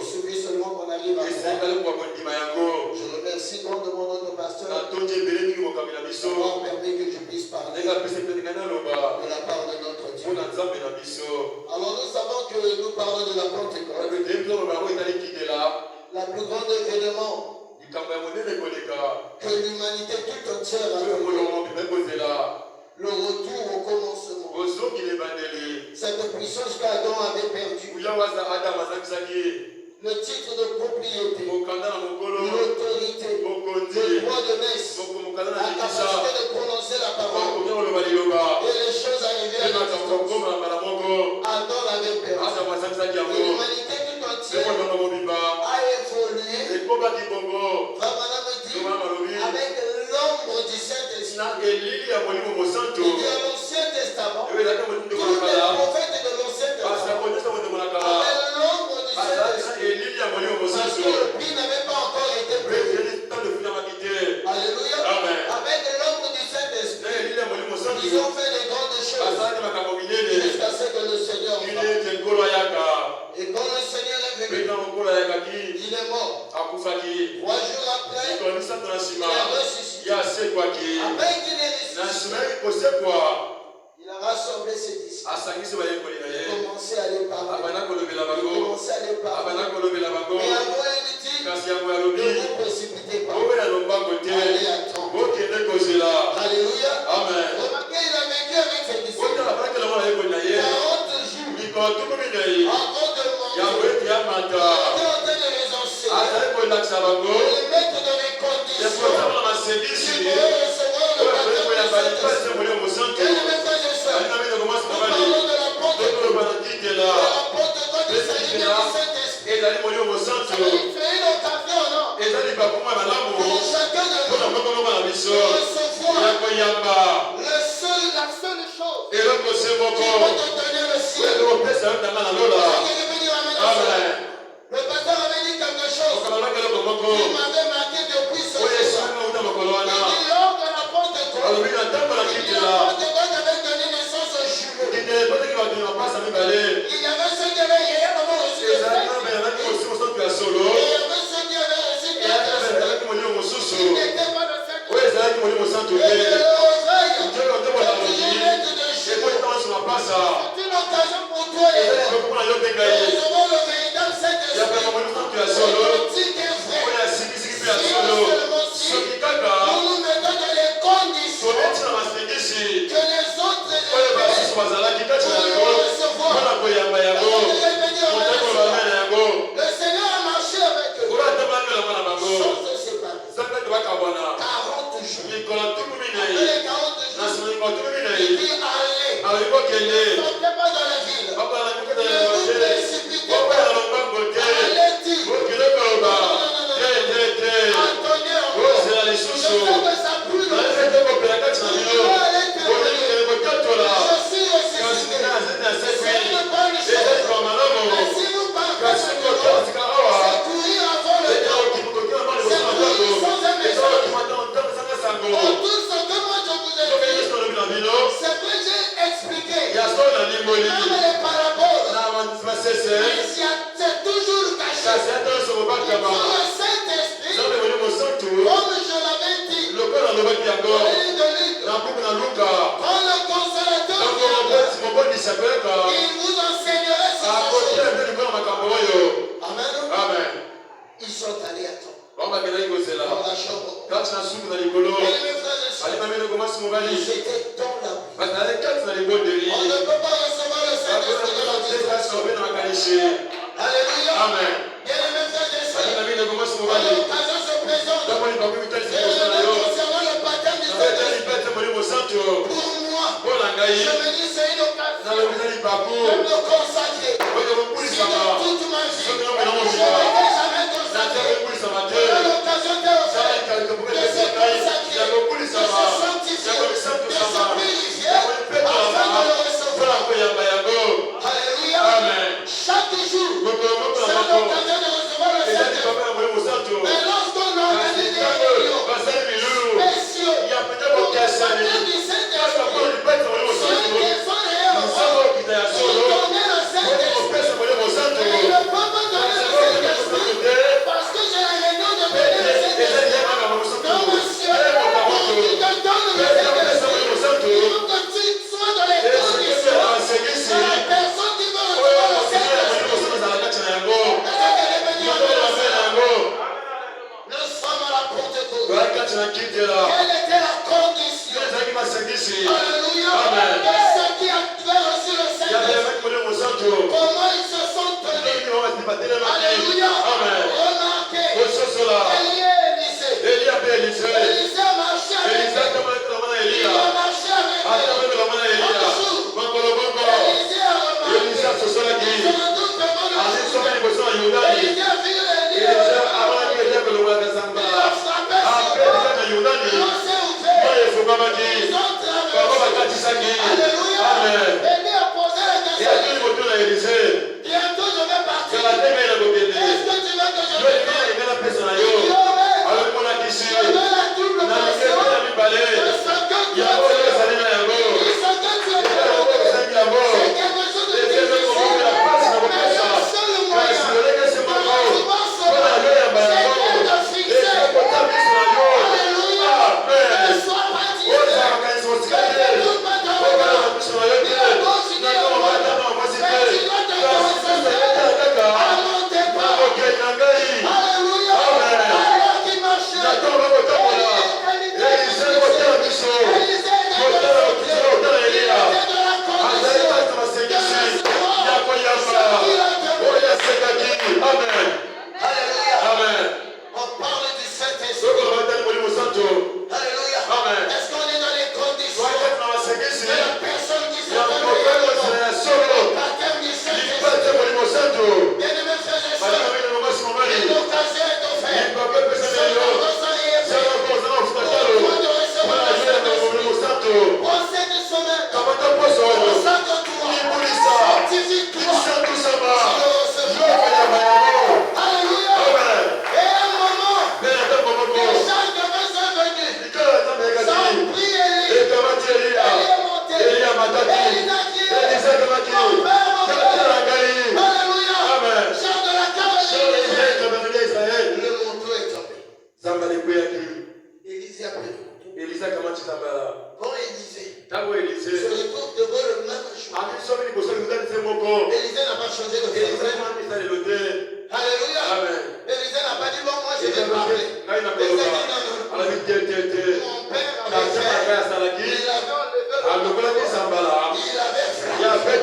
Il suffit seulement qu'on arrive à croire. Je remercie grandement notre pasteur d'avoir permis que je puisse parler de la part de notre Dieu. Alors nous savons que nous parlons de la Pentecôte. La plus grande événement que l'humanité toute entière a le retour au commencement. Cette puissance qu'Adam avait perdue. Le titre de propriété, l'autorité, le droit de messe, la capacité de prononcer la parole et les choses arrivées à l'existence. Adam l'avait perdu. Et l'humanité tout entière a évolué, avec l'ombre du Saint-Esprit. Il y a l'Ancien Testament, tous les prophètes de l'Ancien Testament avaient l'ombre du Saint-Esprit. Parce que le prix n'avait pas encore été payé. Alléluia. Avec l'ombre du Saint-Esprit, ils ont fait des grandes choses jusqu'à ce que le Seigneur parte. Et quand le Seigneur est venu, il est mort. 3 jours après, il a ressuscité. Après qu'il est ressuscité, il a rassemblé ses disciples. Il a commencé à les parler. Mais avant, il dit, ne vous précipitez pas. Allez attendre. Alléluia. Remarquez, il a vécu avec ses disciples 40 jours. Avant de manger, il était en train de les enseigner, de les mettre dans les conditions qui pourraient recevoir le baptême du Saint-Esprit. Quel est le message de ça? Nous parlons de la Pentecôte. Et la Pentecôte, il s'agit bien du Saint-Esprit. Ça lui fait une occasion, non? Pour chacun de nous recevoir la seule chose qui va te donner le ciel. Le pasteur avait dit quelque chose. Il m'avait marqué depuis ce jour. Il dit lors de la Pentecôte, avait donné naissance aux jumeaux. Il y avait ceux qui avaient hier reçu le Saint-Esprit. Et il y avait ceux qui avaient reçu le Saint-Esprit. Ils n'étaient pas le Saint-Esprit. Et le réveil, c'est une occasion pour toi et moi de recevoir le véritable Saint-Esprit. Authentique et vrai. Si nous nous mettons dans les conditions que les autres étaient pour le recevoir. Le Seigneur a marché avec eux. Sans se séparer. 40 jours. Après les 40 jours, il dit allez. Ne sortez pas dans la ville. Ne vous précipitez pas. Allez dire. Attendez encore. Je sais que ça brûle. Je dois aller terminer. Je suis ressuscité. C'est une bonne chose. Mais si vous partez c'est courir avant le temps. C'est courir sans un message. En tout ce que moi je vous ai dit, c'est que j'ai expliqué. Même les paraboles. C'est toujours caché. Il faut le Saint-Esprit, comme je l'avais dit, dans le livre de Luc, quand le consolateur viendra, il vous enseignerait ces choses. Amen. Ils sont allés à temps. Dans la chambre. Et mes frères et sœurs, ils étaient dans la boue. On ne peut pas recevoir le Saint-Esprit de la distraction. Alléluia. Bien mes frères et sœurs, quand l'occasion se présente, concernant le baptême du Saint-Esprit, pour moi, je me dis c'est une occasion de me consacrer. Si dans toute ma vie, je n'étais jamais consacré, j'aurai l'occasion de se consacrer, de se sanctifier, de se purifier, afin de le recevoir. Alléluia. Chaque jour, c'est l'occasion de recevoir le Saint-Esprit. Mais lorsqu'on organise des réunions spéciaux pour le baptême du Saint-Esprit, ceux qui sont réels pour donner le Saint-Esprit, ils ne peuvent pas donner le Saint-Esprit parce que j'ai la réunion de Quelle était la condition? Alléluia. De ceux qui avaient reçu le Saint-Esprit. Comment ils se sont tenus? Alléluia. Remarquez. Élisée a marché avec eux. Il a marché avec eux. Élisée a remarqué. Ils ont tous demandé. Élisée a vu Élie. Il a frappé sur eux. L'eau s'est ouverte. Ils ont traversé. Alléluia. Élie a posé la question. Bientôt je vais partir. Est-ce que tu veux que je te donne? Je veux la double portion de ce que tu as dit. Ce que tu as demandé. C'est quelque chose de difficile. Mais le seul moyen de pouvoir sauver, c'est de fixer. Alléluia. Ne sois pas divisé. Ne doute pas de regard. Dis à gauche, dis à droite. Mais tu dois te concentrer à mon départ. Alléluia. Alors qu'il marchait. On parle du Saint-Esprit. Alléluia. Est-ce qu'on est dans les conditions de la personne qui se donne par terme du Saint-Esprit? Bien-aimés frères et sœurs, l'occasion est offerte. Quand Élisée se retrouve devant le même choix, Élisée n'a pas changé de forme. Alléluia. Élisée n'a pas dit bon, moi je vais parler. Élisée dit non. Mon père avait fait. Il avait enlevé il avait frappé.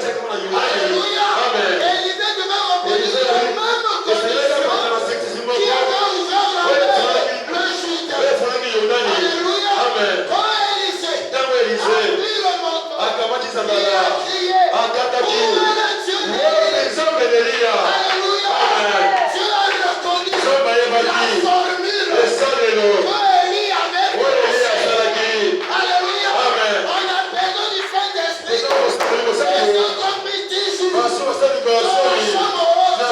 Alléluia. Élisée devait reproduire la même condition qui avait ouvert la mer le Jourdain. Alléluia. Quand Élisée a pris le manteau, il a crié, où est le Dieu d'Élie? Alléluia. Dieu a reconnu la formule que Élie avait placée. Alléluia. On a besoin du Saint-Esprit. Ils ont compris 10 jours. Dans la chambre haute. La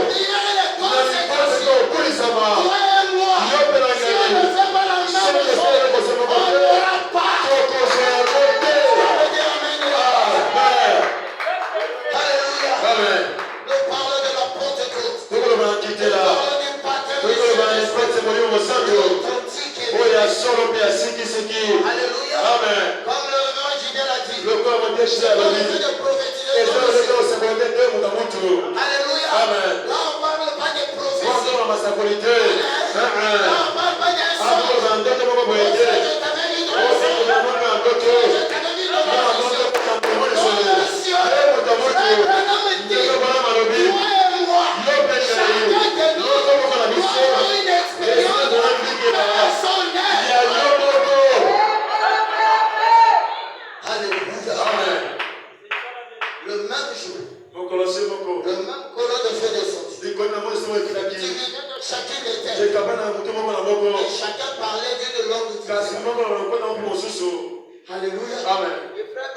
prière et les conséquences. Toi et moi, si on ne fait pas la même chose, on n'aura pas. Alléluia. Nous parlons de la Pentecôte. Nous parlons du baptême du Saint-Esprit. Alléluia. Comme le révérend Gidel a dit, c'est pas le fait de prophétiser. Alléluia. Là on parle pas de prophétie. Là on parle pas d'un sang. Je t'avais dit dans le sang. Je t'avais dit dans la mission. Le même jour, le même colon de feu descendu. Chacune était. Et chacun parlait d'une langue différente. Alléluia. Et frère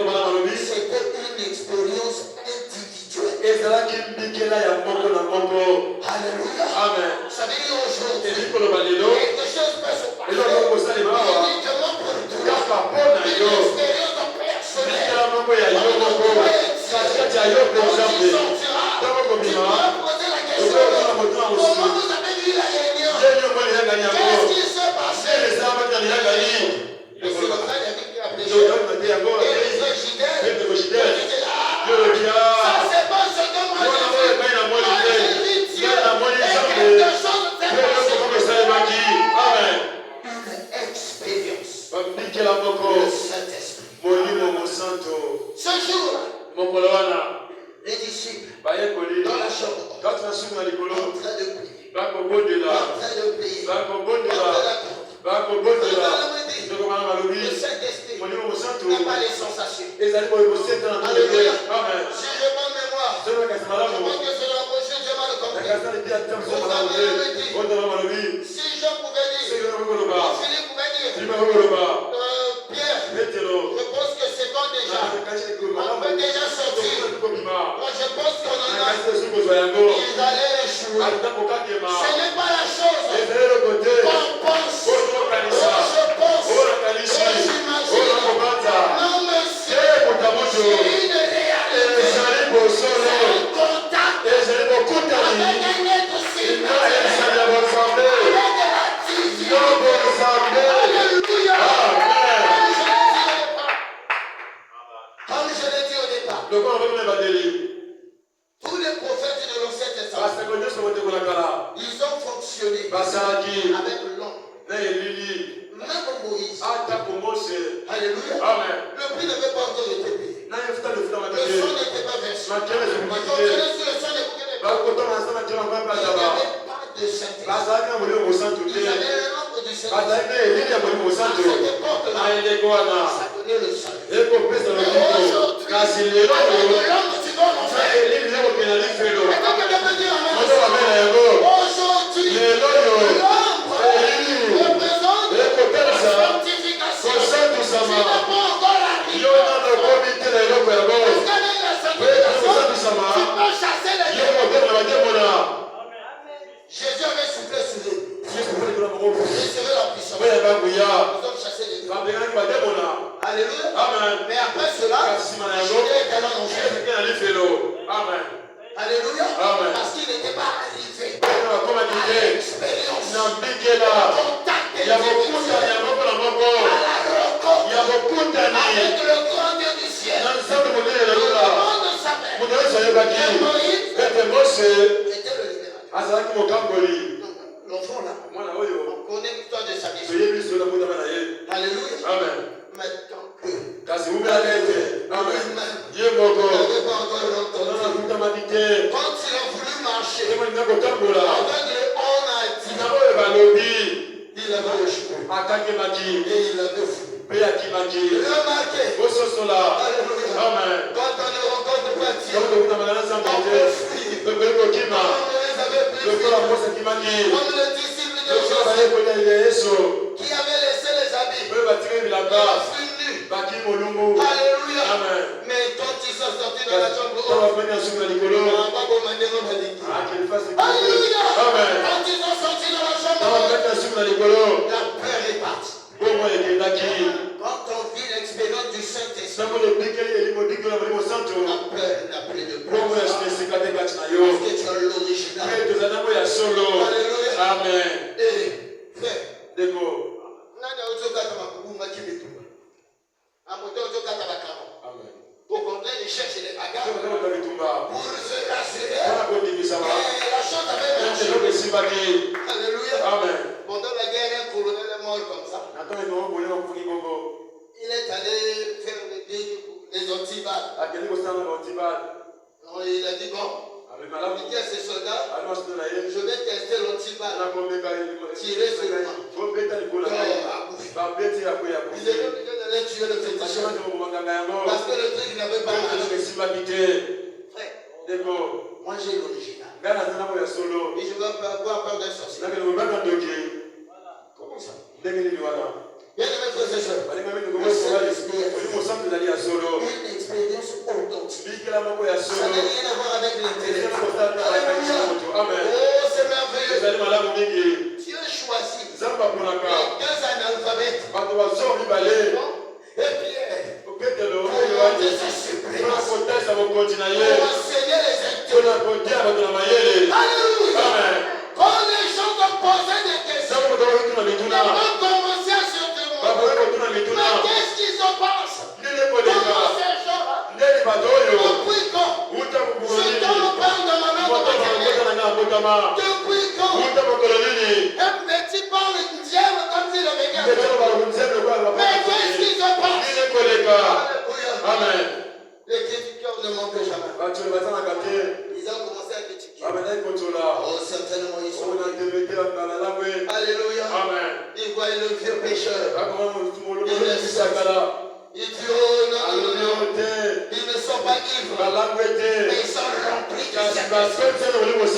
Branham dit, c'était une expérience individuelle. Alléluia. Ça veut dire aujourd'hui, quelque chose peut se passer uniquement pour toi. Une expérience personnelle. Tu dois poser la question, comment vous avez vu la réunion? Qu'est-ce qui s'est passé? Et c'est le frère David qui a prêché. Et le Gidel, ça c'est pas ce que moi j'ai fait. Moi j'ai dit Dieu et quelque chose s'est passé. Le Saint-Esprit n'a pas les sensations. Alléluia. Si je bonne mémoire, je pense que c'est la prochaine Dieu m'a le compris. Vous avez dit, si Jean pouvait dire, Philippe pouvait dire, Pierre, je pense que c'est bon déjà. On peut déjà sortir. Moi je pense qu'on en a. Ils allaient échouer. Ce n'est pas la chose qu'on pense. Je pense. J'imagine. Non monsieur. C'est une réalité. C'est un contact. Avec un être civil. Avec de la vision. Alléluia. Comme je l'ai dit au départ. Tous les prophètes de l'Ancien Testament, ils ont fonctionné avec l'ombre. Même Moïse. Alléluia. Le prix n'avait pas encore été payé. Le sang n'était pas versé. Ils fonctionnaient sur le sang des bouquets. Il n'y avait pas de sainteté. Ils avaient un nombre du Saint-Esprit. À cette époque-là, ça donnait le salut. Mais aujourd'hui, avec l'ombre, tu vas en faire. Et donc, je peux dire aujourd'hui, l'ombre représente la sanctification. Tu n'as pas encore arrivé. Parce qu'avec la sanctification, tu peux chasser les démons. Jésus avait soufflé sur eux. Il serait la puissance. Ils ont chassé les démons. Alléluia. Mais après cela, Jésus était dans l'enfer. Alléluia. Parce qu'il n'était pas arrivé à l'expérience, au contact des divinité, à la rencontre avec le grand Dieu du ciel. Tout le monde savait que Moïse était le libérateur. L'enfant là, on connaît l'histoire de sa vie. Alléluia. Maintenant que lui-même n'avait pas encore entendu. Quand il a voulu marcher avec les on a dit, il avait le cheveu et il avait fou. Remarquez. Alléluia. Quand on ne rencontre pas Dieu, on peut fuir. Comme Moïse avait pu fuir. Comme le disciple de Jésus qui avait laissé les habits. Il a fui nu. Alléluia. Mais quand ils sont sortis dans la chambre haute, alléluia. Quand ils sont sortis dans la chambre haute, la peur est partie. Quand on vit l'expérience du Saint-Esprit, la peur n'a plus de place. Parce que tu as l'original. Alléluia. Amen. Et frère, au contraire, ils cherchent les bagarres pour se rassurer. Et la chose avait marché. Alléluia. Pendant la guerre, un colonel est mort comme ça. Il est allé faire des antiballes. Non, il a dit bon. Il dit à ses soldats, je vais tester l'antiballe. Tirer sur le mât. Ils étaient obligés d'aller tuer le féticheur. Parce que le truc n'avait pas marché. Frère, moi j'ai l'original. Et je ne vais pas avoir peur d'un sorcier. Comment ça? Bien aimé frères et sœurs, le Saint-Esprit une expérience authentique. Ça n'a rien à voir avec l'intellect. Oh, c'est merveilleux. Dieu choisit les deux analphabètes. Et Pierre, pour monter sa suprématie, pour enseigner les intellects. Alléluia. Quand les gens ont posé des questions, ils ont commencé à se demander, mais qu'est-ce qu'ils en pensent? Comment ces gens-là? Depuis quand? Je t'en parle de ma main. Depuis quand? Un petit parle une diable comme s'il avait gagné. Mais qu'est-ce qu'ils en pensent? Alléluia. Amen. Les critiqueurs ne manquent jamais. Ils ont commencé à critiquer. Oh, certainement, ils sont. Alléluia. Amen. Ils voient le vieux pécheur. Ils disent, oh non, non, non. Ils ne sont pas ivres. Mais ils sont remplis de Saint-Esprit. Mais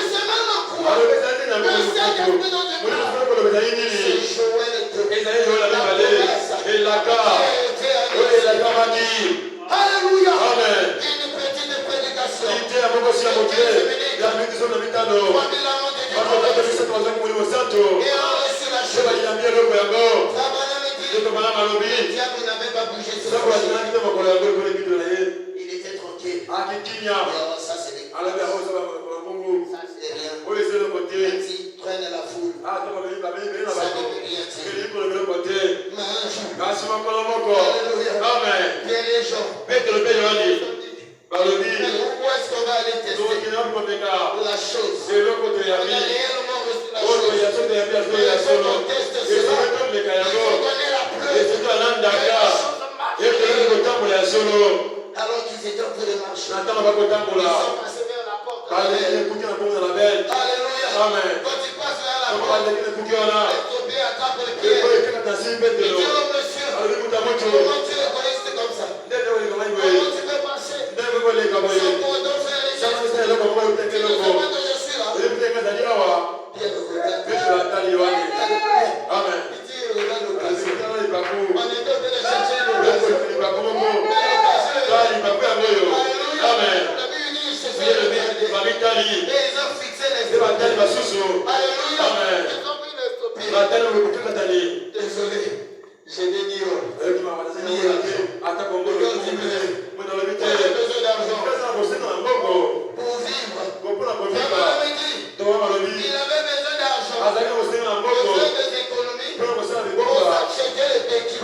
c'est même quoi? Le Saint-Esprit dont tu parles. C'est Joël Alléluia. Amen. Une petite prédication. 3 000 ans de Et on reçu la chose. Le diable n'avait pas bougé sur son il était tranquille. Et alors, ça c'est rien. Même s'il traîne la foule, ça ne veut rien dire. Mais un jour, Amen. Pierre et Jean, mais où est-ce qu'on va aller tester la chose? On a réellement reçu la chose. Mais il faut qu'on teste cela. Il faut donner la preuve. Alors qu'ils étaient en train de marcher, ils sont passés vers la porte. Alléluia. Amen. Quand ils passent vers la porte, Tobie attrape le pied. Il dit, oh monsieur, comment tu es égoïste comme ça? Comment tu peux passer sans pour autant faire les gestes? Tu ne sais pas que je suis là. Pierre regarde. Amen. Il dit, regarde l'occasion. On était en train de chercher l'occasion. Amen. La Bible dit, ils se sont regardés. Et ils ont fixé les yeux. Alléluia. Amen. Ils ont pris les stoppiers. Désolé, j'ai des nions. On a besoin d'argent pour vivre. Il avait besoin d'argent, besoin des économies pour acheter les béquilles.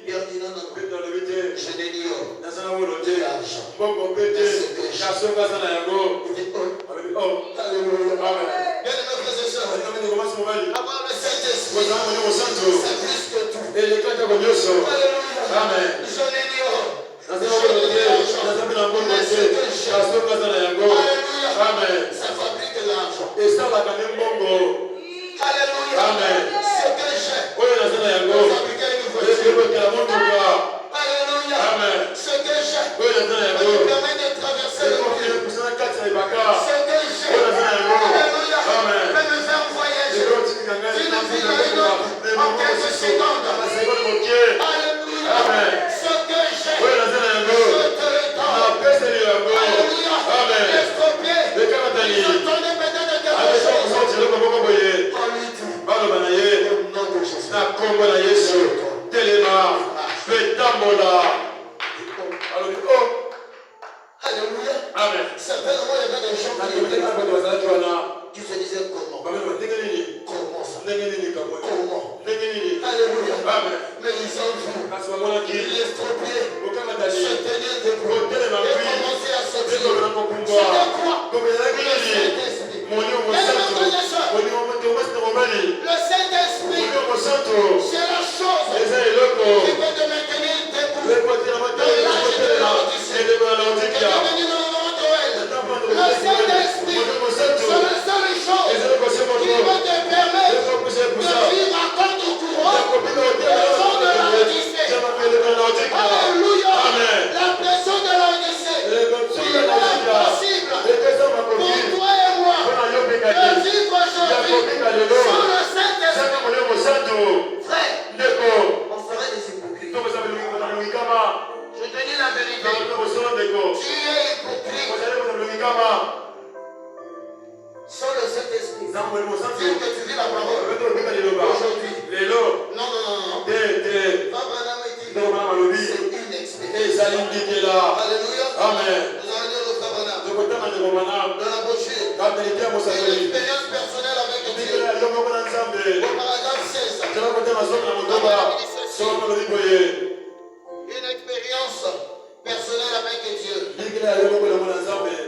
Et on dit non, non, non. Je n'ai ni or, ni argent. Alléluia. Bien-aimés frères et sœurs, avoir le Saint-Esprit, c'est plus que tout. Alléluia. Amen. Je n'ai ni or. Amen. Ça fabrique l'argent. Alléluia. Amen. Ce que j'ai pour fabriquer une voiture. Alléluia. Amen. Ce que j'ai me permet de traverser le monde. Ce que j'ai, alléluia, peut me faire voyager d'une ville à une autre en quelques secondes. Alléluia. Amen. Ce que j'ai, je te le donne. Alléluia. Estropié. Ils entendaient peut-être quelque chose. On lui dit, au nom de Jésus. Alléluia. Amen. Certainement, il y avait des gens qui se disaient comment? Comment ça? Comment? Alléluia. Amen. Mais ils ont vu l'estropié se tenir debout et commencer à sortir. C'était quoi? Le Saint-Esprit. Le Saint-Esprit, c'est la chose qui peut te maintenir debout dans l'âge de l'Odyssée. Le Saint-Esprit, c'est la seule chose qui peut te permettre de vivre à contre-courant le jour de l'Odyssée. Alléluia. La pression de l'Odyssée, il est impossible pour toi et moi de vivre aujourd'hui sans le Saint-Esprit. Frère, on ferait des hypocrites. Je te dis la vérité. Tu es hypocrite. Sans le Saint-Esprit. Dire que tu vis la parole. Aujourd'hui. Non. Papa n'a dit. C'est une expérience. Alléluia. Amen. Nous allons dire le Papa dans la brochure. C'est une expérience personnelle avec Dieu. Au paragraphe 16. Une expérience personnelle avec Dieu.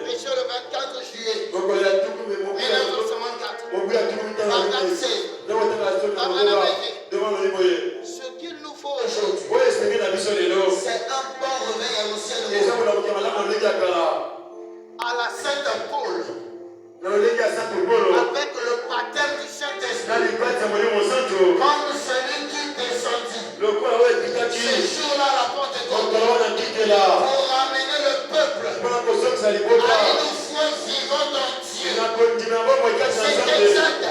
Péché le 24 juillet 1964. Paragraphe 16. Ce qu'il nous faut aujourd'hui, c'est un bon réveil à l'ancienne. À Saint Paul, avec le baptême du Saint-Esprit, comme celui qui descendit, ce jour-là, la porte est ouverte pour ramener le peuple à une foi vivante en Dieu. C'est exact.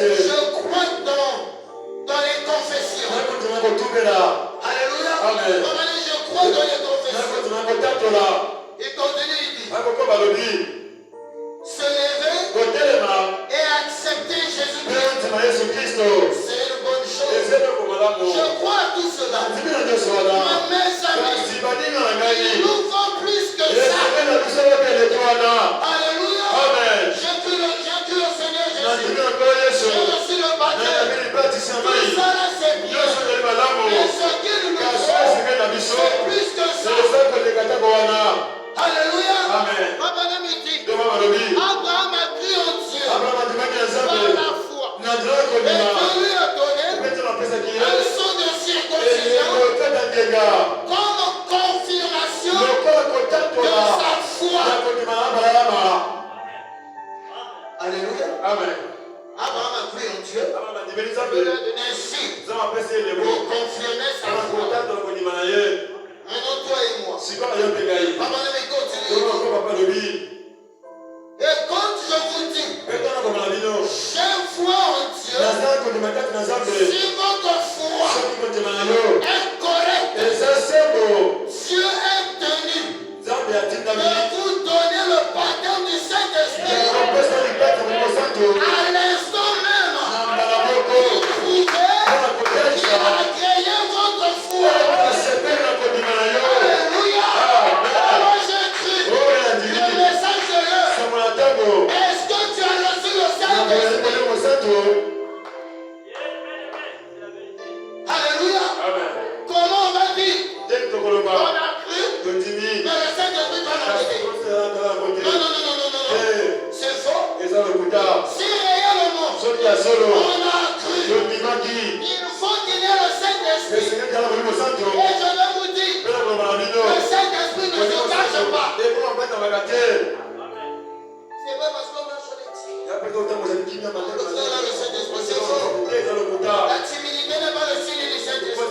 Je crois dans les confessions. Alléluia. Amen. Je crois dans les confessions. Et continue, il dit, se lever et accepter Jésus-Christ. C'est une bonne chose. Je crois à tout cela. Ma mère s'amène. Il nous faut plus que ça. Alléluia. Amen. J'ai cru le Seigneur Jésus. J'ai reçu le baptême. Tout ça là, c'est bien. Mais ce qu'il nous faut, c'est plus que ça. Alléluia. Amen. Abraham dit, Abraham a cru en Dieu par la foi. Et Dieu lui a donné un son de circoncision comme confirmation de sa foi. Alléluia. Amen. Abraham a cru en Dieu. Dieu lui a donné un signe pour confirmer sa foi. Maintenant, toi et moi. Abraham continue. Et quand je vous dis, j'ai foi en Dieu, si votre foi est correcte, Dieu est tenu de vous donner le baptême du Saint-Esprit. À l'instant même, vous pouvez qu'il a créé votre foi. Alléluia. Alors j'ai cru le message de l'heure. Est-ce que tu as reçu le Saint-Esprit? Alléluia. Comment on va dire? On a cru, mais le Saint-Esprit va nous aider. Non. C'est faux. Si réellement on a cru, il faut qu'il y ait le Saint-Esprit. Et je vais vous dire, le Saint-Esprit ne se cache pas. C'est pas parce qu'on marche sur les tirs. Le Saint-Esprit, c'est faux. La timidité n'est pas le signe du Saint-Esprit.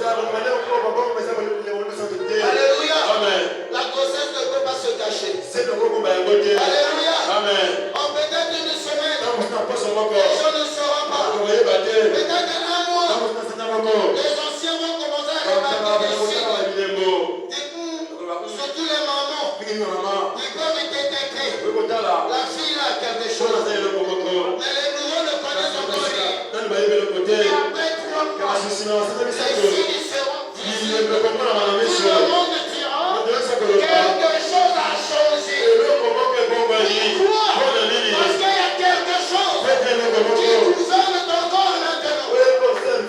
Alléluia. La grossesse ne peut pas se cacher. Alléluia. En peut-être une semaine, les gens ne sauront pas. Peut-être un mois, les anciens vont commencer à remarquer des signes. Surtout les mamans. Ils peuvent détecter. La fille a quelque chose. Mais les nouveaux ne connaissent encore rien. Et après 3 mois, les signes seront visibles. Tout le monde dira quelque chose a changé. Pourquoi? Parce qu'il y a quelque chose qui gouverne ton corps maintenant.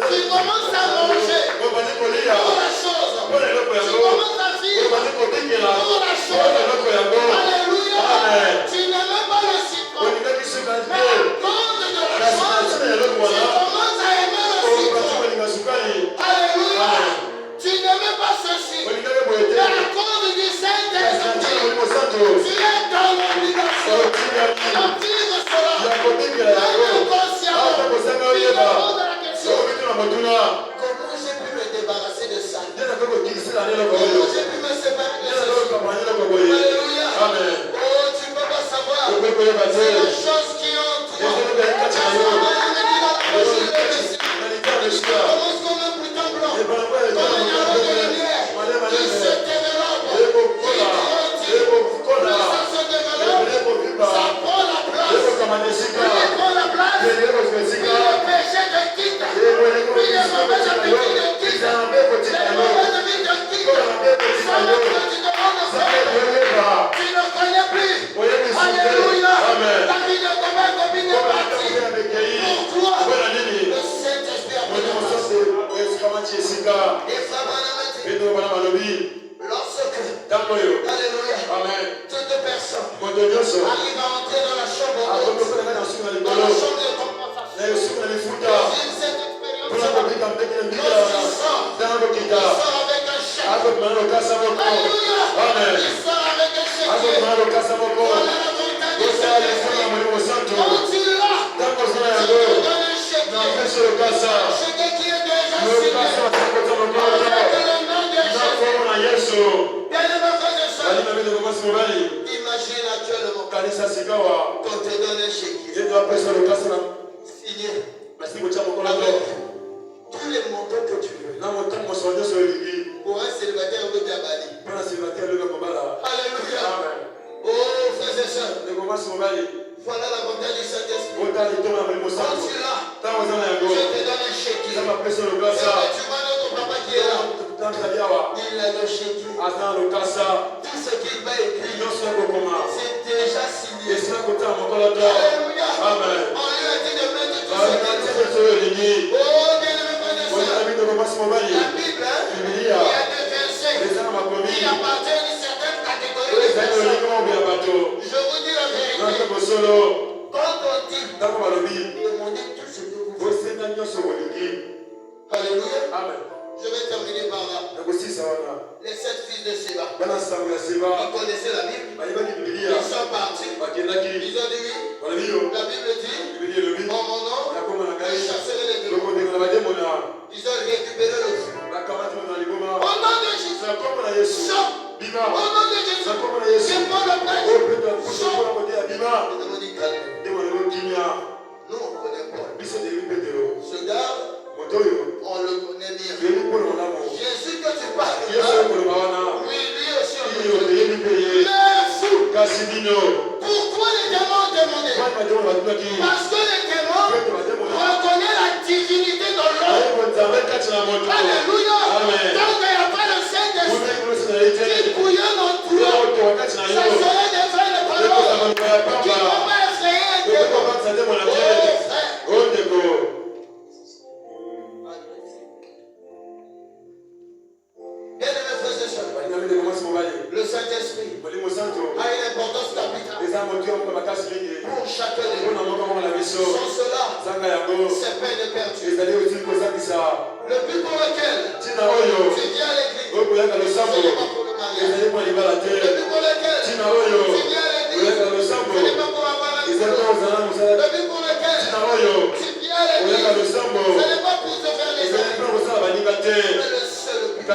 Tu commences à manger pour la chose. Tu commences à vivre pour la chose. Alléluia. Tu n'aimes pas le citron. Mais à cause de la chose, tu commences à aimer le citron. Alléluia. Tu n'aimais pas ceci. Mais à cause du Saint-Esprit, tu es dans l'obligation de vivre cela. Même inconsciemment, tu te poses la question. Comment j'ai pu me débarrasser de ça? Comment j'ai pu me séparer de ceci? Alléluia. Oh, tu ne peux pas savoir. C'est la chose qui est en toi. Tu commences comme un bouton blanc, comme un arbre de lumière qui se développe, qui grandit. Plus ça se développe, ça prend la place. Plus il prend la place, plus le péché te quitte. Plus les mauvais appétits te quittent. Les mauvais amis te quittent. Sans même que tu te rendes compte, tu ne connais plus. Alléluia. La vie de ton mère copine est partie. Pourquoi? Le Saint-Esprit a pris la place. Et Frère lorsque, alléluia, toute personne arrive à entrer dans la chambre haute, dans la chambre de compensation, et vivre cette expérience, lorsqu'il sort avec un chèque. Alléluia. Amen. Il sort avec un chéquier. Voilà la volonté du Saint-Esprit. Quand tu l'as, tu te donnes un chéquier. Un chéquier qui est déjà signé. Avec le nom de Jésus. Bien-aimé frères et sœurs, imagine actuellement qu'on te donne un chéquier signé avec tous les montants que tu veux. Pour un célibataire de Diabali. Alléluia. Oh frères et sœurs, voilà l'avantage du Saint-Esprit. Quand tu l'as, je te donne un chéquier. Et tu vois notre papa qui est là. Il a le chéquier. Tout ce qu'il va écrire, c'est déjà signé. Alléluia. On lui a dit de mettre tout ce qu'il dit. Oh bien-aimé frères et sœurs, la Bible, il y a des versets qui appartiennent à une certaine catégorie de personnes. Je vous dis la vérité. Quand on dit, demandez tout ce que vous voulez. Alléluia. Amen. Je vais terminer par là. Les 7 fils de Séba. Ils connaissaient la Bible. Ils sont partis. Ils ont dit oui. La Bible dit, en mon nom, je chasserai les démons. Ils ont récupéré le feu. Au nom de Jésus. Chant. Au nom de Jésus. C'est pour le prêtre. Chant. Nous, on connaît pas. Ce gars, on le connaît bien. Jésus que tu parles, oui, lui aussi on le connaît. Mais fou. Pourquoi les démons ont demandé? Parce que les démons reconnaissent la divinité de l'homme. Alléluia. Donc il n'y a pas le Saint-Esprit qui bouillonne en toi. Ça serait des vraies paroles qui ne vont pas effrayer un démon. Oh frère. Bien-aimés frères et sœurs, le Saint-Esprit a une importance capitale pour chacun de nous. Sans cela, c'est peine perdue. Le but pour lequel tu viens à l'église, ce n'est pas pour le mariage. Le but pour lequel tu viens à l'église, ce n'est pas pour avoir un boulot. Le but pour lequel tu viens à l'église, ce n'est pas pour te faire les amis. Mais le seul but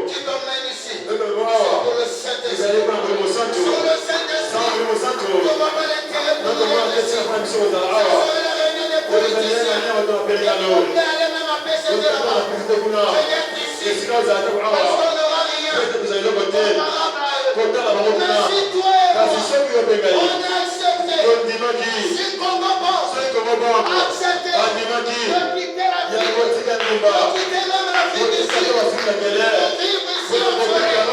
qui t'emmène ici, c'est pour le Saint-Esprit. Sur le Saint-Esprit, on va pas l'intérêt pour nous laisser. C'est la réunion des politiciens. On est allé même à PCD là-bas. Peut-être ici, parce qu'on n'aura rien comparable à eux. Mais si toi et moi, on a accepté, si Congo pense accepter de quitter la vie, de quitter même la vie d'ici, de vivre ici en Floride,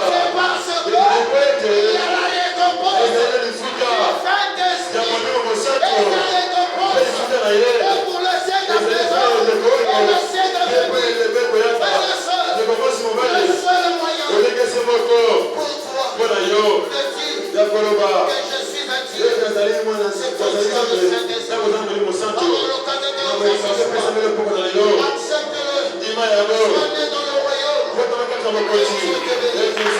c'est parce que il y a la récompense du Saint-Esprit et la récompense et pour le Saint de présent et le Saint de début. Frères et sœurs, le seul moyen pour toi de dire que je suis un Dieu, c'est pour dire le Saint-Esprit. Avoir l'occasion de le accepte-le. Sois né dans le royaume. Et Dieu te bénisse.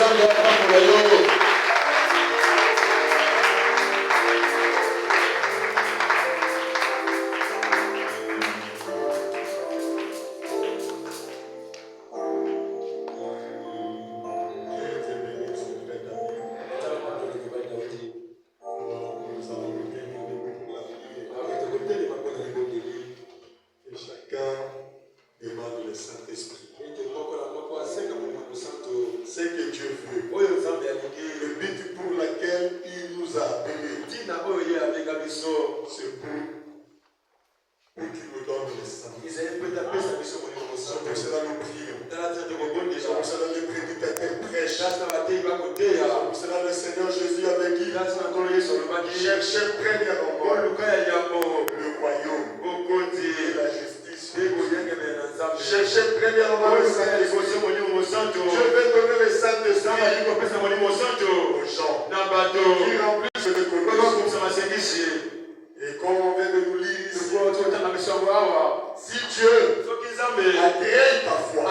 Si Dieu a créé ta foi,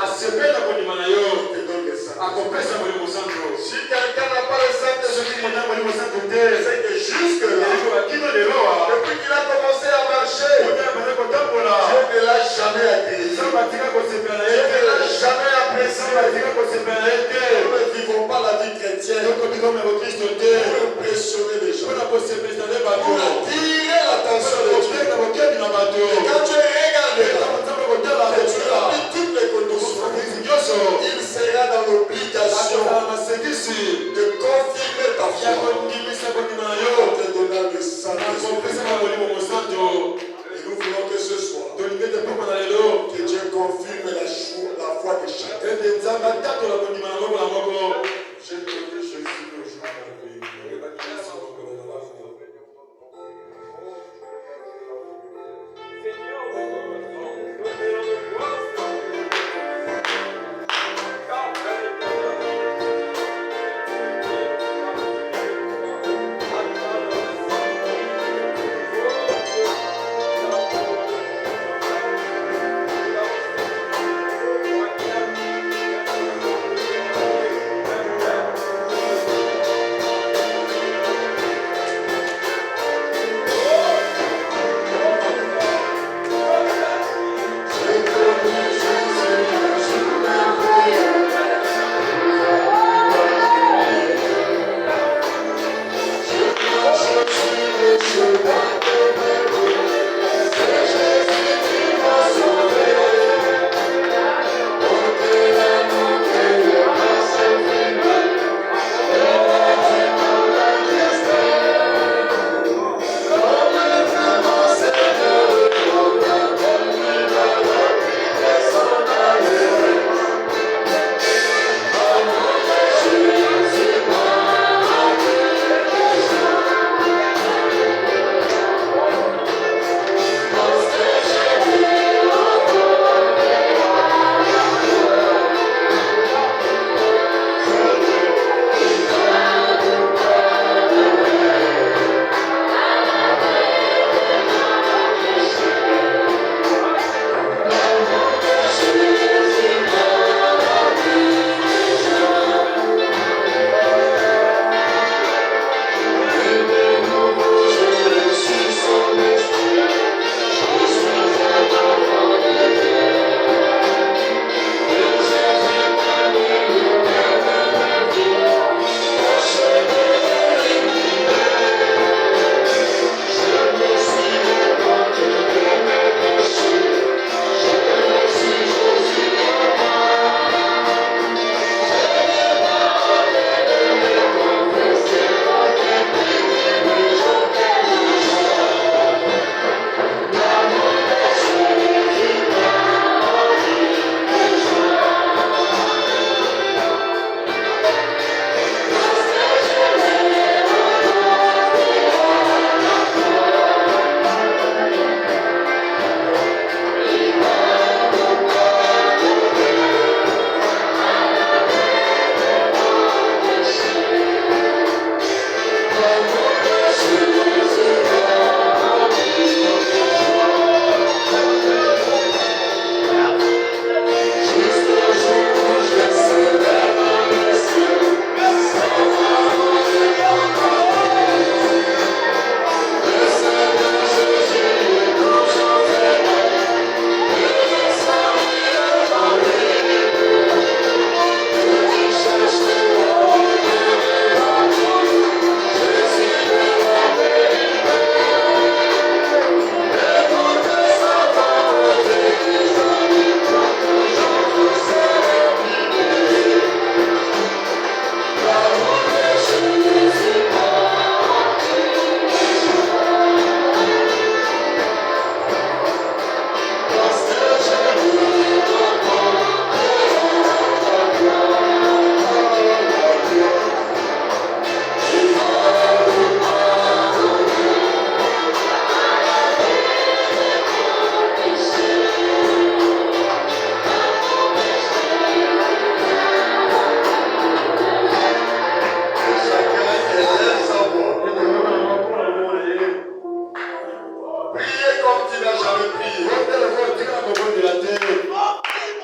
Si quelqu'un n'a pas le Saint-Esprit, c'est que jusque-là, depuis qu'il a commencé à marcher, Dieu ne l'a jamais accueilli. Dieu ne l'a jamais apprécié. Nous ne vivons pas la vie chrétienne pour impressionner les gens, pour attirer l'attention des gens. Et quand tu regardes tu appliques toutes les conditions, il sera dans l'obligation de confirmer ta foi en te donnant le Saint-Esprit. Et nous voulons que ce soir, que Dieu confirme la foi de chacun. J'ai connu Jésus le jour merveilleux.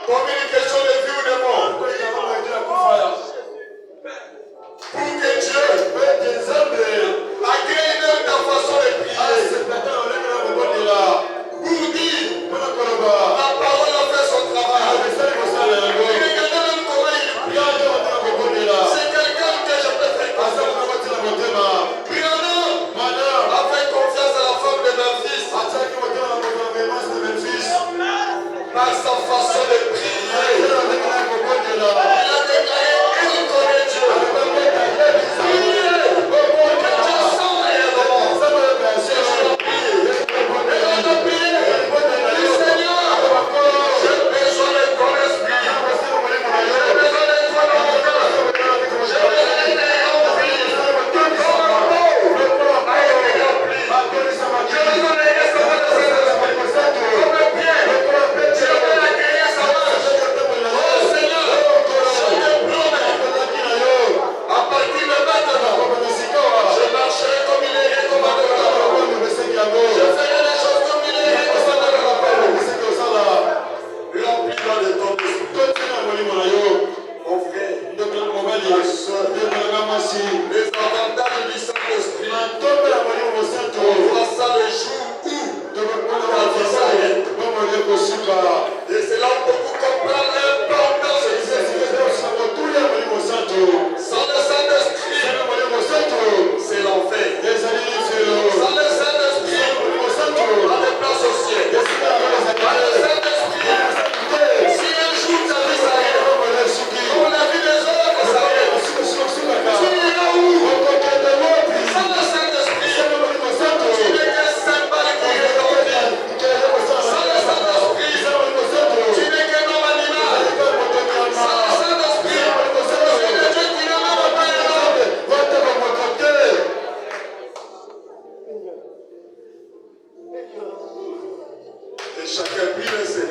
Comme une question de vie ou de mort. Je ferai des choses comme il est. Remplis dans le temps de mon frère, ma soeur, les avantages du Saint-Esprit. On voit ça le jour où la vie s'arrête. Et c'est là où beaucoup comprennent l'importance du Saint-Esprit. Sans le Saint-Esprit, c'est l'enfer. Sans le Saint-Esprit, pas de place au ciel. Pas le Saint-Esprit, si un jour ta vie s'arrête, comme la vie des autres s'arrête, tu iras où? Sans le Saint-Esprit, tu n'es qu'un symbole qui est dans ta vie. Sans le Saint-Esprit, tu n'es qu'un homme animal. Sans le Saint-Esprit, tu n'es Dieu qui n'a même pas un homme. Et chacun prie le Seigneur.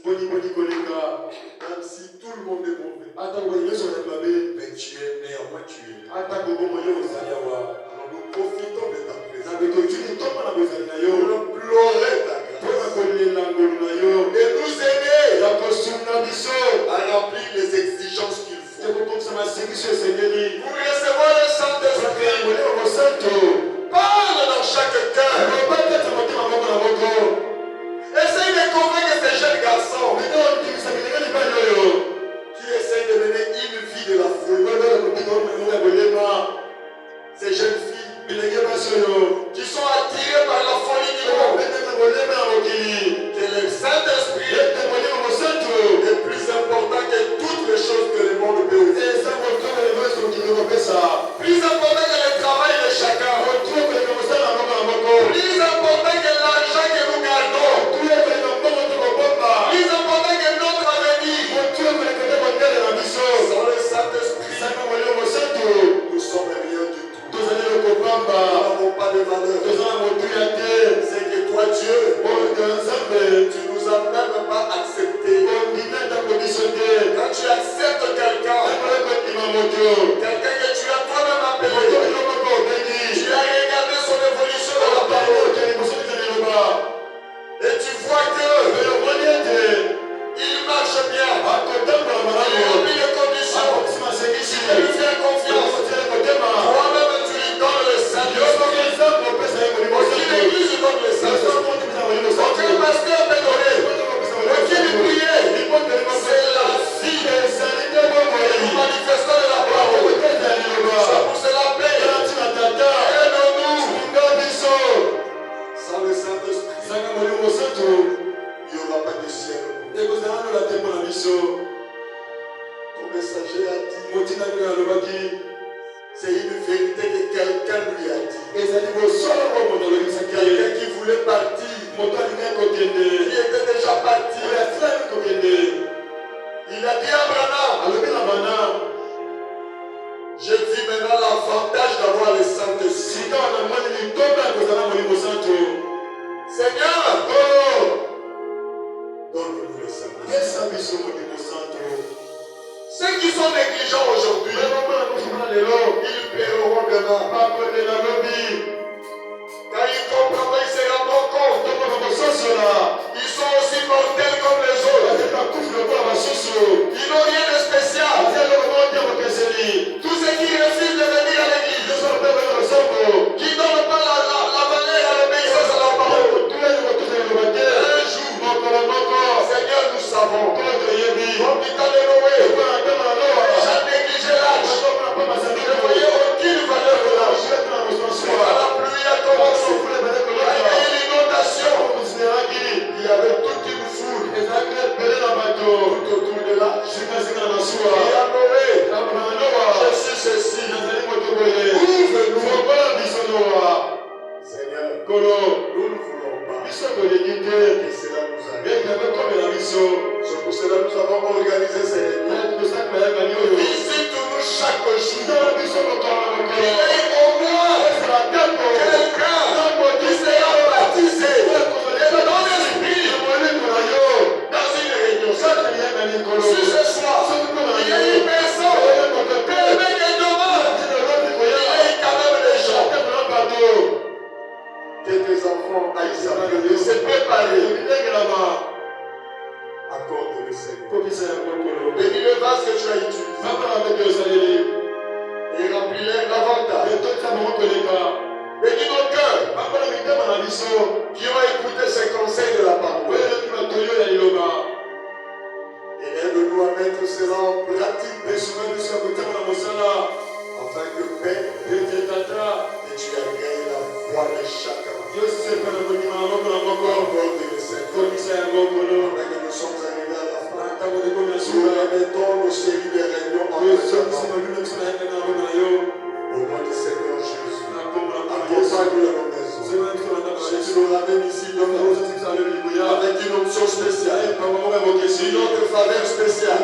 Même si tout le monde est mauvais, mais tu es néanmoins tu es là. Alors nous profitons de ta présence. Pour implorer ta grâce. Et nous aider à remplir les exigences qu'il faut. Pour recevoir le Saint-Esprit. Parle dans chaque cœur. Essaye de convaincre ces jeunes garçons qui essayent de mener une vie de la folie. Ces jeunes filles qui sont attirées par la folie du monde. Que le Saint-Esprit est plus important que toutes les choses que le monde peut offrir. Plus important que le travail de chacun. Plus important que l'argent que nous gardons. Plus important que notre avenir. Sans le Saint-Esprit, nous sommes rien du tout. Nous n'avons pas de valeur. C'est que toi, Dieu, tu nous as même pas accepté. Quand tu acceptes quelqu'un que tu as toi-même appelé, tu as regardé son évolution dans la parole. Et tu vois que il marche bien. Il remplit les conditions. Tu lui fais confiance. Toi-même, tu lui donnes le Saint-Esprit. Aucune église lui donne le Saint-Esprit. Aucun pasteur peut donner. Aucune prière. C'est la vie. Nous manifestons de la parole. C'est pour cela paix. Aide-nous. Sans le Saint-Esprit, il n'y aura pas de ciel. Ton messager a dit, c'est une vérité que quelqu'un lui a dit. Quelqu'un qui voulait partir, qui était déjà parti. Il a dit à Branham, je dis maintenant l'avantage d'avoir le Saint-Esprit. Seigneur, donne-nous le Saint-Esprit. Ceux qui sont négligents aujourd'hui, ils paieront demain. Quand ils comprendront, ils se rendront compte. Ils sont aussi mortels comme les autres. Ils n'ont rien de spécial. Tous ceux qui refusent de venir à l'église, qui ne donnent pas la valeur à l'obéissance à la parole. Un jour, Seigneur, nous savons, comme du temps de Noé, j'ai négligé l'âge. Je ne voyais aucune valeur de l'âge. Quand la pluie a commencé, il y a eu l'inondation. Il y avait toute une foule tout autour de l'âge. Il y a Noé, je suis ceci. Ouvre-nous. Seigneur, nous ne voulons pas que cela nous arrive. C'est pour cela que nous avons organisé ces réunions. Visite-nous chaque jour. Il y ait au moins quelqu'un qui sera baptisé dans l'esprit dans une réunion. Si ce soir, il y a une personne, permet que demain, il y ait quand même des gens. Que tes enfants aillent s'appeler, se préparer. Accorde le Seigneur. Bénis le vase que tu as utilisé. Et remplis-les davantage. Bénis nos cœurs qui ont écouté ces conseils de la parole. Et aide-nous à mettre cela en pratique. Afin que paix et tu as gagné la foi de chacun. Accorde le Seigneur. Après que nous sommes arrivés à la fin, nous remettons nos séries de réunions en au nom du Seigneur Jésus. Accompagne nos maisons. Si tu nous ramènes ici demain avec une option spéciale, une autre faveur spéciale,